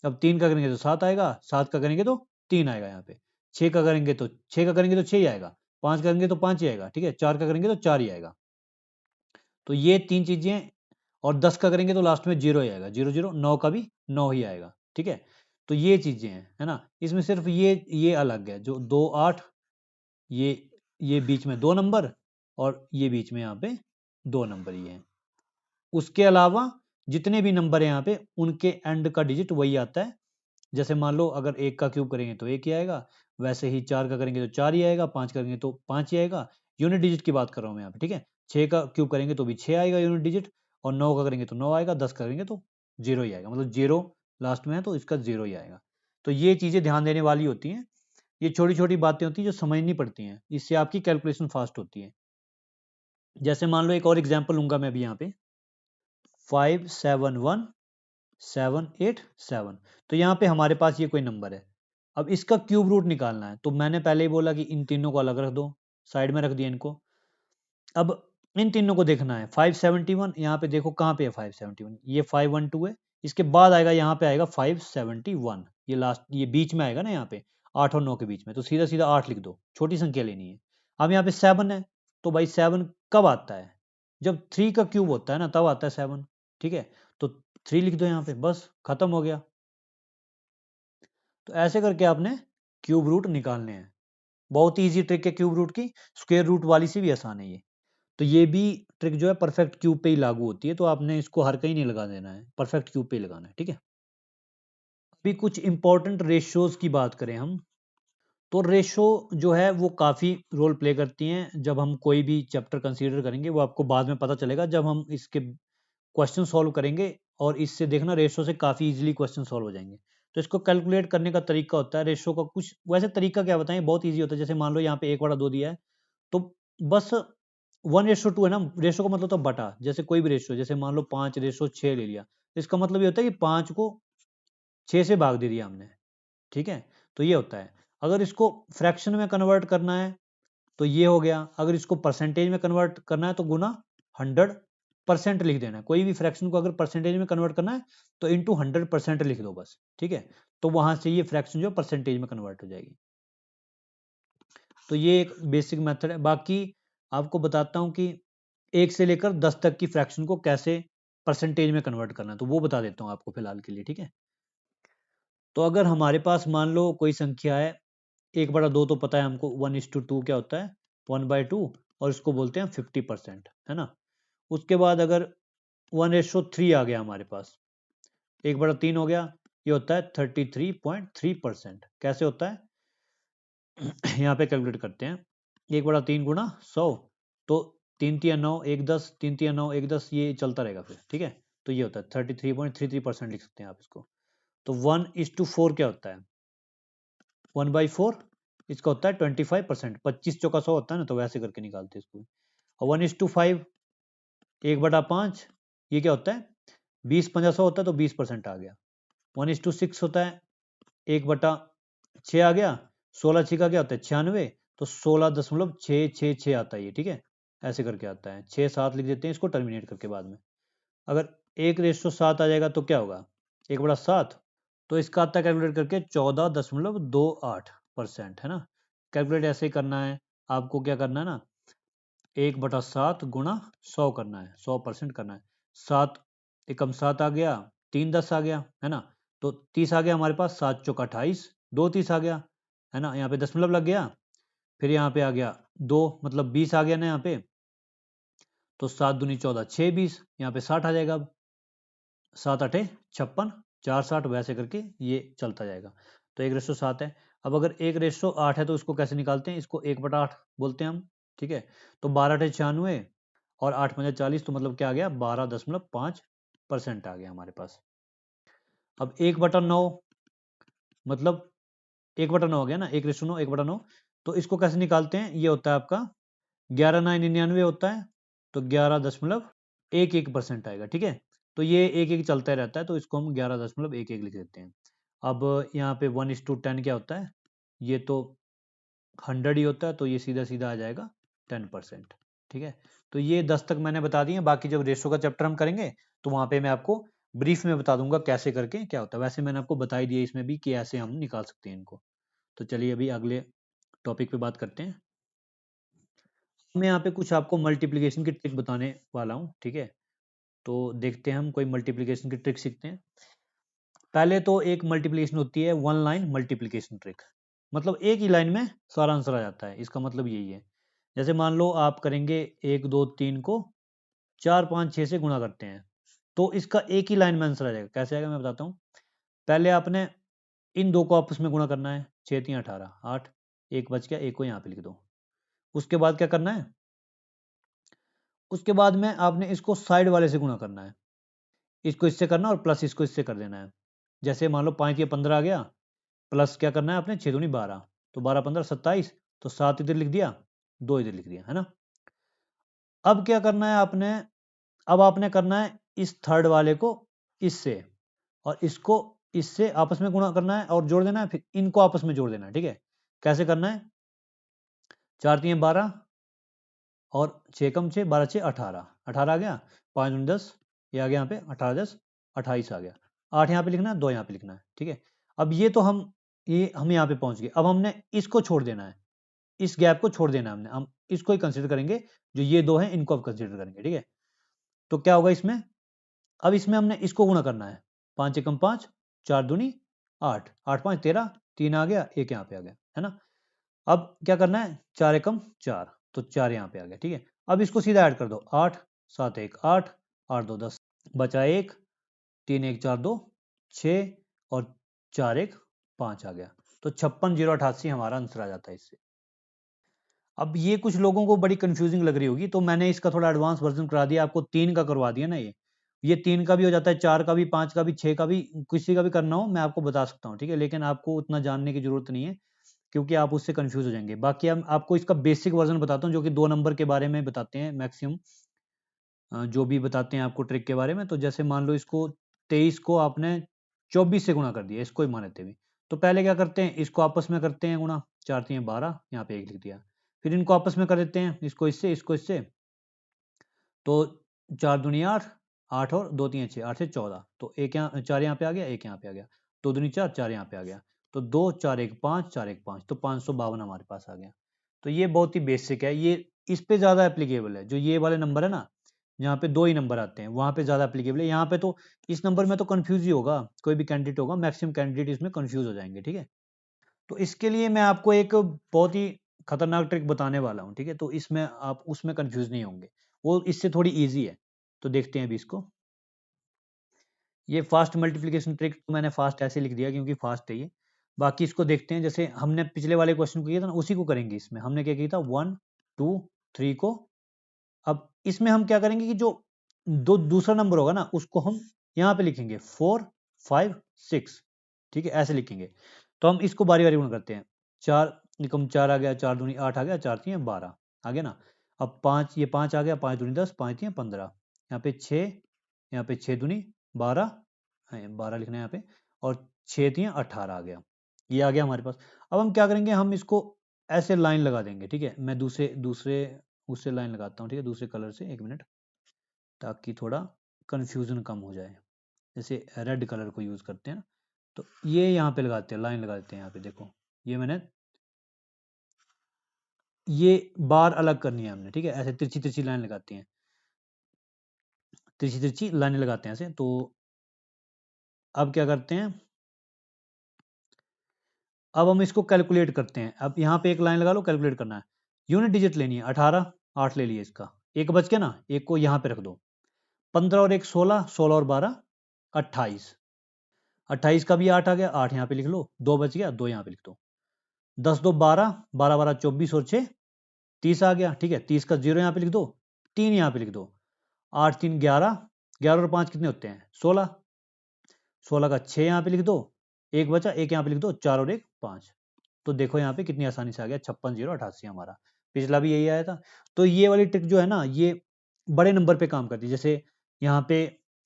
Speaker 1: अब 3 का करेंगे तो 7 आएगा, 7 का करेंगे तो 3 आएगा यहाँ पे। 6 का करेंगे तो 6 ही आएगा, 5 करेंगे तो 5 ही आएगा, ठीक है। 4 का करेंगे तो 4 ही आएगा। तो ये तीन चीजें, और 10 का करेंगे तो लास्ट में 0 ही आएगा, 0 0। 9 का भी 9 ही आएगा, ठीक है। तो ये चीजें हैं, है ना। इसमें सिर्फ ये अलग है, जो 2 8, ये बीच में 2 नंबर, और ये बीच में यहाँ पे 2 नंबर ही है। उसके अलावा जितने भी नंबर है यहाँ पे उनके एंड का डिजिट वही आता है। जैसे मान लो अगर एक का क्यूब करेंगे तो एक ही आएगा, वैसे ही 4 का करेंगे तो 4 ही आएगा, 5 करेंगे तो 5 ही आएगा। यूनिट डिजिट की बात कर रहा हूँ मैं यहाँ पे, ठीक है। 6 का क्यूब करेंगे तो भी 6 आएगा यूनिट डिजिट, और 9 का करेंगे तो 9 आएगा, 10 करेंगे तो 0 ही आएगा, मतलब 0 लास्ट में है तो इसका 0 ही आएगा। तो ये चीज़ें ध्यान देने वाली होती हैं, ये छोटी छोटी बातें होती हैं जो समझनी पड़ती हैं, इससे आपकी कैलकुलेशन फास्ट होती है। जैसे मान लो एक और एग्जाम्पल लूंगा मैं भी यहाँ पे, 571787। तो यहाँ पे हमारे पास ये कोई नंबर है, अब इसका क्यूब रूट निकालना है, तो मैंने पहले ही बोला कि इन तीनों को अलग रख दो, साइड में रख दिया इनको। अब इन तीनों को देखना है, 571 यहाँ पे देखो कहाँ पे है 571, ये 512 है, इसके बाद आएगा यहाँ पे आएगा 571, ये लास्ट, ये बीच में आएगा ना यहाँ पे 8 और 9 के बीच में, तो सीधा सीधा 8 लिख दो, छोटी संख्या लेनी है। अब यहाँ पे 7 है, तो भाई 7 कब आता है, जब 3 का क्यूब होता है ना, तब आता है 7, ठीक है। तो 3 लिख दो यहाँ पे, बस खत्म हो गया। तो ऐसे करके आपने क्यूब रूट निकालने हैं, बहुत ही ईजी ट्रिक है क्यूब रूट की, स्क्वायर रूट वाली से भी आसान है ये। तो ये भी ट्रिक जो है परफेक्ट क्यूब पे ही लागू होती है, तो आपने इसको हर कहीं नहीं लगा देना है, परफेक्ट क्यूब पे ही लगाना है, ठीक है। अभी कुछ इंपॉर्टेंट रेशियोज की बात करें हम, तो रेशो जो है वो काफ़ी रोल प्ले करती हैं, जब हम कोई भी चैप्टर कंसीडर करेंगे वो आपको बाद में पता चलेगा जब हम इसके क्वेश्चन सॉल्व करेंगे, और इससे देखना रेशो से काफ़ी इजीली क्वेश्चन सॉल्व हो जाएंगे। तो इसको कैलकुलेट करने का तरीका होता है रेशो का, कुछ वैसे तरीका क्या बताएं, बहुत ईजी होता है। जैसे मान लो यहाँ पे 1/2 दिया है, तो बस 1:2 है ना, रेशो का मतलब तो बटा, जैसे कोई भी रेशो, जैसे मान लो 5:6 ले लिया, तो इसका मतलब ये होता है कि 5 को 6 से भाग दे दिया हमने, ठीक है। तो ये होता है। अगर इसको फ्रैक्शन में कन्वर्ट करना है तो ये हो गया, अगर इसको परसेंटेज में कन्वर्ट करना है तो गुना 100% लिख देना है। कोई भी फ्रैक्शन को अगर परसेंटेज में कन्वर्ट करना है तो इंटू 100% लिख दो बस, ठीक है। तो वहां से ये फ्रैक्शन जो परसेंटेज में कन्वर्ट हो जाएगी। तो ये एक बेसिक मेथड है। बाकी आपको बताता हूँ कि 1 से लेकर 10 तक की फ्रैक्शन को कैसे परसेंटेज में कन्वर्ट करना है, तो वो बता देता हूँ आपको फिलहाल के लिए, ठीक है। तो अगर हमारे पास मान लो कोई संख्या है 1/2, तो पता है हमको 1:2 क्या होता है, 1/2, और इसको बोलते हैं 50%, है ना। उसके बाद अगर 1:3 आ गया हमारे पास, 1/3 हो गया, ये होता है 33.3%। कैसे होता है यहाँ पे कैलकुलेट करते हैं, 1/3 गुणा 100, तो 3×3=9, 1×10, 3×3=9, 1×10, ये चलता रहेगा फिर, ठीक है। तो ये होता है 33.33% लिख सकते हैं आप इसको। तो 1:4 क्या होता है, 1/4, इसका होता है 25%, 25×4 होता है ना, तो वैसे करके निकालते हैं इसको। और 1:5, 1/5, ये क्या होता है, 20×100 होता है, तो 20% आ गया। 1:6 होता है, 1/6 आ गया, 16 का क्या होता है 96, तो 16.666 आता है ये, ठीक है। ऐसे करके आता है, 6 7 लिख देते हैं इसको टर्मिनेट करके बाद में। अगर 1:7 आ जाएगा तो क्या होगा, 1/7, तो इसका आता है कैलकुलेट करके 14.28%, है ना। कैलकुलेट ऐसे ही करना है आपको, क्या करना है ना, 1/7 गुणा 100 करना है, 100% करना है। 7 एकम 7 आ गया, 3×10 आ गया, है ना। तो 30 आ गया हमारे पास, 7×4 = 28, 2 30 आ गया, है ना। यहाँ पे दशमलव लग गया, फिर यहाँ पे आ गया 2, मतलब 20 आ गया ना यहाँ पे, तो 7×2 = 14, 6 20, यहाँ पे 60 आ जाएगा। अब 7×8 = 56, 4 60, वैसे करके ये चलता जाएगा। तो 1:7 है। अब अगर 1:8 है तो इसको कैसे निकालते हैं, इसको 1/8 बोलते हैं हम, ठीक है। तो 12×8 = 96, और 8×5 = 40, तो मतलब क्या आ गया, 12.5% आ गया हमारे पास। अब 1/9, मतलब 1/9 हो गया ना, 1:9, 1/9, तो इसको कैसे निकालते हैं, ये होता है आपका 11×9 = 99 होता है, तो 11.11% आएगा, ठीक है। तो ये एक एक चलता रहता है, तो इसको हम 11.11 लिख देते हैं। अब यहाँ पे 1:10 क्या होता है, ये तो 100 ही होता है, तो ये सीधा सीधा आ जाएगा 10%, ठीक है। तो ये 10 तक मैंने बता दिए, बाकी जब रेशो का चैप्टर हम करेंगे तो वहाँ पे मैं आपको ब्रीफ में बता दूंगा कैसे करके क्या होता है। वैसे मैंने आपको बता ही दिया इसमें भी कि ऐसे हम निकाल सकते हैं इनको। तो चलिए अभी अगले टॉपिक पे बात करते हैं। मैं यहाँ पे कुछ आपको मल्टीप्लिकेशन की ट्रिक बताने वाला हूँ, ठीक है। तो देखते हैं हम कोई मल्टीप्लिकेशन की ट्रिक सीखते हैं। पहले तो एक मल्टीप्लिकेशन होती है वन लाइन मल्टीप्लिकेशन ट्रिक, मतलब एक ही लाइन में सारा आंसर आ जाता है, इसका मतलब यही है। जैसे मान लो आप करेंगे 1 2 3 को 4 5 6 से गुणा करते हैं, तो इसका एक ही लाइन में आंसर आ जाएगा। कैसे आएगा मैं बताता हूँ। पहले आपने इन दो को आपस में गुणा करना है, 6 3 18, 8, एक बच गया, एक को यहाँ पे लिख दो। उसके बाद क्या करना है, उसके बाद में आपने इसको साइड वाले से गुणा करना है, इसको इससे करना और प्लस इसको इससे कर देना है। जैसे मान लो 5 या 15 आ गया, प्लस क्या करना है आपने 6 दूनी 12, तो 12 15 27, तो 7 इधर लिख दिया, 2 इधर लिख दिया, है ना। अब क्या करना है आपने, अब आपने करना है इस थर्ड वाले को इससे और इसको इससे आपस में गुणा करना है और जोड़ देना है, फिर इनको आपस में जोड़ देना है। ठीक है, कैसे करना है, 4 3 12 और 6 कम 6, 12 6 18, 18 आ गया, 5 दूनी 10, ये आ गया यहाँ पे 18 10 28 आ गया, 8 यहाँ पे लिखना है, 2 यहाँ पे लिखना है। ठीक है, अब ये तो हम यहाँ पे पहुंच गए। अब हमने इसको छोड़ देना है, इस गैप को छोड़ देना है हमने, हम इसको ही कंसिडर करेंगे, जो ये दो हैं इनको अब कंसिडर करेंगे। ठीक है, तो क्या होगा इसमें, अब इसमें हमने इसको गुणा करना है, 5 एकम 5, 4 दूनी 8, 8 5 13, 3 आ गया, एक यहाँ पे आ गया, है ना। अब क्या करना है, 4 एकम 4, तो 4 यहाँ पे आ गया। ठीक है, अब इसको सीधा ऐड कर दो, 8 7 1 8, 8 2 10, बचा 1, 3 1 4 2 6 और 4 1 5 आ गया, तो 56,088 हमारा आंसर आ जाता है इससे। अब ये कुछ लोगों को बड़ी कंफ्यूजिंग लग रही होगी, तो मैंने इसका थोड़ा एडवांस वर्जन करा दिया आपको, 3 का करवा दिया ना। ये 3 का भी हो जाता है, 4 का भी, 5 का भी, 6 का भी, किसी का भी करना हो मैं आपको बता सकता हूँ। ठीक है, लेकिन आपको उतना जानने की जरूरत नहीं है, क्योंकि आप उससे कंफ्यूज हो जाएंगे। बाकी हम आपको इसका बेसिक वर्जन बताता हूँ, जो कि 2 नंबर के बारे में बताते हैं मैक्सिमम, जो भी बताते हैं आपको ट्रिक के बारे में। तो जैसे मान लो इसको 23 को आपने 24 से गुणा कर दिया, इसको ही मान लेते हुए, तो पहले क्या करते हैं, इसको आपस में करते हैं गुणा, 4 3 12, यहाँ पे 1 लिख दिया, फिर इनको आपस में कर देते हैं, इसको इससे, तो 4 दूनी 8, 8 और 2 3 6, 8 से 14, तो एक यहाँ 4 यहाँ पे आ गया, एक यहाँ पे आ गया, 2 दूनी 4, 4 यहाँ पे आ गया, तो 2 4 1 5, 4 1 5, तो 552 हमारे पास आ गया। तो ये बहुत ही बेसिक है, ये इस पे ज़्यादा एप्लीकेबल है। जो ये वाले नंबर है ना, यहाँ पे 2 ही नंबर आते हैं, वहाँ पे ज़्यादा एप्लीकेबल है। यहाँ पे तो इस नंबर में तो कन्फ्यूज ही होगा, कोई भी कैंडिडेट होगा, मैक्सिमम कैंडिडेट इसमें कन्फ्यूज हो जाएंगे। ठीक है, तो इसके लिए मैं आपको एक बहुत ही खतरनाक ट्रिक बताने वाला हूँ। ठीक है, तो इसमें आप उसमें कंफ्यूज नहीं होंगे, वो इससे थोड़ी इजी है। तो देखते हैं अभी इसको, ये फास्ट मल्टीप्लिकेशन ट्रिक तो मैंने फास्ट ऐसे लिख दिया क्योंकि फास्ट है ये। बाकी इसको देखते हैं, जैसे हमने पिछले वाले क्वेश्चन को किया था ना, उसी को करेंगे। इसमें हमने क्या किया था, 1 2 3 को, अब इसमें हम क्या करेंगे कि जो दूसरा नंबर होगा ना, उसको हम यहाँ पे लिखेंगे 4 5 6। ठीक है, ऐसे लिखेंगे। तो हम इसको बारी बारी गुणा करते हैं, 4 निकम 4 आ गया, 4 दूनी 8 आ गया, 4 तीन 12 आ गया ना। अब 5, ये 5 आ गया, 5 दूनी 10, 5 तीन 15, यहाँ पे 6, यहाँ पे 6 दूनी 12, 12 लिखना है यहाँ पे, और 6 तीन 18 आ गया, ये आ गया हमारे पास। अब हम क्या करेंगे, हम इसको ऐसे लाइन लगा देंगे। ठीक है, मैं दूसरे दूसरे उससे लाइन लगाता हूँ। ठीक है, दूसरे कलर से, एक मिनट, ताकि थोड़ा कन्फ्यूजन कम हो जाए। जैसे रेड कलर को यूज़ करते हैं ना, तो ये यहाँ पे लगाते हैं, लाइन लगा देते हैं यहाँ पे। देखो, ये मैंने, ये बार अलग करनी है हमने। ठीक है, ऐसे तिरछी तिरछी लाइन लगाती हैं, तिरछी तिरछी लाइनें लगाते हैं ऐसे। तो अब क्या करते हैं, अब हम इसको कैलकुलेट करते हैं। अब यहाँ पे एक लाइन लगा लो, कैलकुलेट करना है, यूनिट डिजिट लेनी है, 18, 8 ले लिए, इसका एक बच गया ना, एक को यहाँ पे रख दो, 15 और 1 16, 16 और 12 28, 28 का भी 8 आ गया, 8 यहाँ पे लिख लो, 2 बच गया, 2 यहाँ पे लिख दो, 10 2 12, 12 12 24 और 6 30 आ गया। ठीक है, 30 का 0 यहाँ पे लिख दो, 3 यहाँ पे लिख दो, 8 3 11, 11 और 5 कितने होते हैं, 16, 16 का 6 यहाँ पे लिख दो, एक बचा, एक यहाँ पे लिख दो, 4 और 1 5। तो देखो यहाँ पे कितनी आसानी से आ गया, 56,088 हमारा। पिछला भी यही आया था। तो ये वाली ट्रिक जो है ना, ये बड़े नंबर पे काम करती है। जैसे यहाँ पे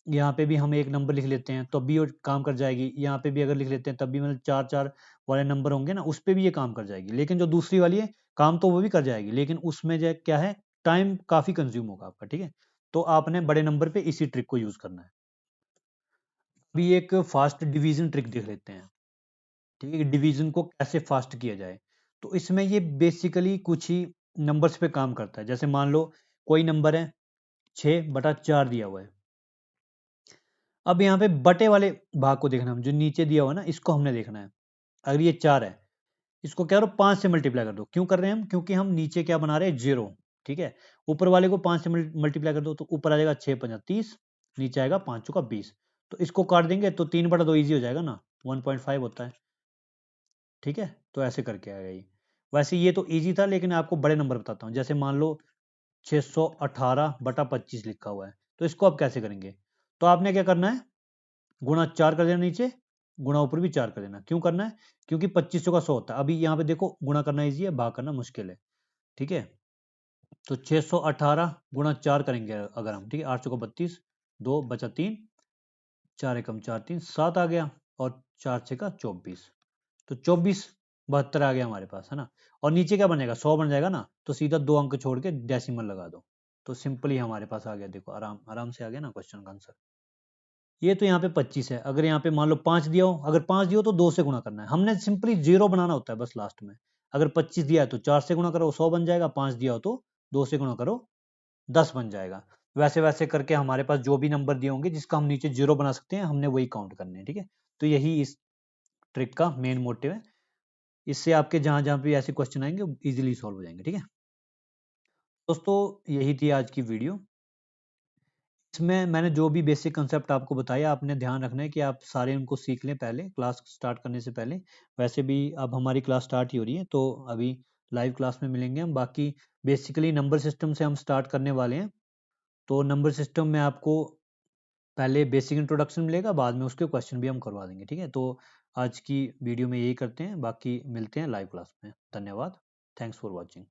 Speaker 1: यहाँ पे भी हम एक नंबर लिख लेते हैं, तब भी वो काम कर जाएगी। यहाँ पे भी अगर लिख लेते हैं, तब भी मतलब 4 4 वाले नंबर होंगे ना, उस पे भी ये काम कर जाएगी। लेकिन जो दूसरी वाली है, काम तो वो भी कर जाएगी, लेकिन उसमें जो क्या है, टाइम काफी कंज्यूम होगा आपका। ठीक है, तो आपने बड़े नंबर पे इसी ट्रिक को यूज करना है। अभी एक फास्ट डिवीजन ट्रिक देख लेते हैं। ठीक है, डिवीजन को कैसे फास्ट किया जाए। तो इसमें ये बेसिकली कुछ ही नंबर्स पे काम करता है। जैसे मान लो कोई नंबर है, 6/4 दिया हुआ है। अब यहाँ पे बटे वाले भाग को देखना है, जो नीचे दिया हुआ है ना, इसको हमने देखना है। अगर ये 4 है, इसको क्या करो, 5 से मल्टीप्लाई कर दो। क्यों कर रहे हैं हम, क्योंकि हम नीचे क्या बना रहे हैं, 0। ठीक है, ऊपर वाले को 5 से मल्टीप्लाई कर दो, तो ऊपर आ जाएगा 6 5 30, नीचे आएगा 5 चौका 20। तो इसको काट देंगे तो 3/2 ईजी हो जाएगा ना, 1.5 होता है। ठीक है, तो ऐसे करके आएगा ये। वैसे ये तो ईजी था, लेकिन आपको बड़े नंबर बताता हूँ। जैसे मान लो 618/25 लिखा हुआ है, तो इसको आप कैसे करेंगे? तो आपने क्या करना है, गुणा 4 कर देना नीचे, गुणा ऊपर भी 4 कर देना। क्यों करना है? क्योंकि 25 का 100 होता है। अभी यहाँ पे देखो, गुणा करना ईजी है, भाग करना मुश्किल है। ठीक है, तो 618 गुणा 4 करेंगे अगर हम, ठीक है, 8 को 32, 2 बचा 3, 4 एकम 4 3 7 आ गया, और 4 6 का 24, तो 24 72 आ गया हमारे पास, है ना। और नीचे क्या बनेगा, 100 बन जाएगा ना, तो सीधा 2 अंक छोड़ के डेसिमल लगा दो, तो सिंपली हमारे पास आ गया। देखो, आराम आराम से आ गया ना क्वेश्चन का आंसर। ये तो यहाँ पे 25 है। अगर यहाँ पे मान लो 5 दिया हो, अगर 5 दिया हो तो 2 से गुणा करना है, हमने सिंपली जीरो बनाना होता है बस लास्ट में। अगर 25 दिया है तो 4 से गुणा करो, 100 बन जाएगा। 5 दिया हो तो 2 से गुणा करो, 10 बन जाएगा। वैसे वैसे करके हमारे पास जो भी नंबर दिए होंगे जिसका हम नीचे जीरो बना सकते हैं, हमने वही काउंट करने हैं। ठीक है, तो यही इस ट्रिक का मेन मोटिव है। इससे आपके जहां जहां भी ऐसे क्वेश्चन आएंगे इजीली सॉल्व हो जाएंगे। ठीक है दोस्तों, यही थी आज की वीडियो। इसमें मैंने जो भी बेसिक कंसेप्ट आपको बताया, आपने ध्यान रखना है कि आप सारे उनको सीख लें पहले, क्लास स्टार्ट करने से पहले। वैसे भी अब हमारी क्लास स्टार्ट ही हो रही है, तो अभी लाइव क्लास में मिलेंगे हम। बाकी बेसिकली नंबर सिस्टम से हम स्टार्ट करने वाले हैं। तो नंबर सिस्टम में आपको पहले बेसिक इंट्रोडक्शन मिलेगा, बाद में उसके क्वेश्चन भी हम करवा देंगे। ठीक है, तो आज की वीडियो में यही करते हैं, बाकी मिलते हैं लाइव क्लास में। धन्यवाद, थैंक्स फॉर वॉचिंग।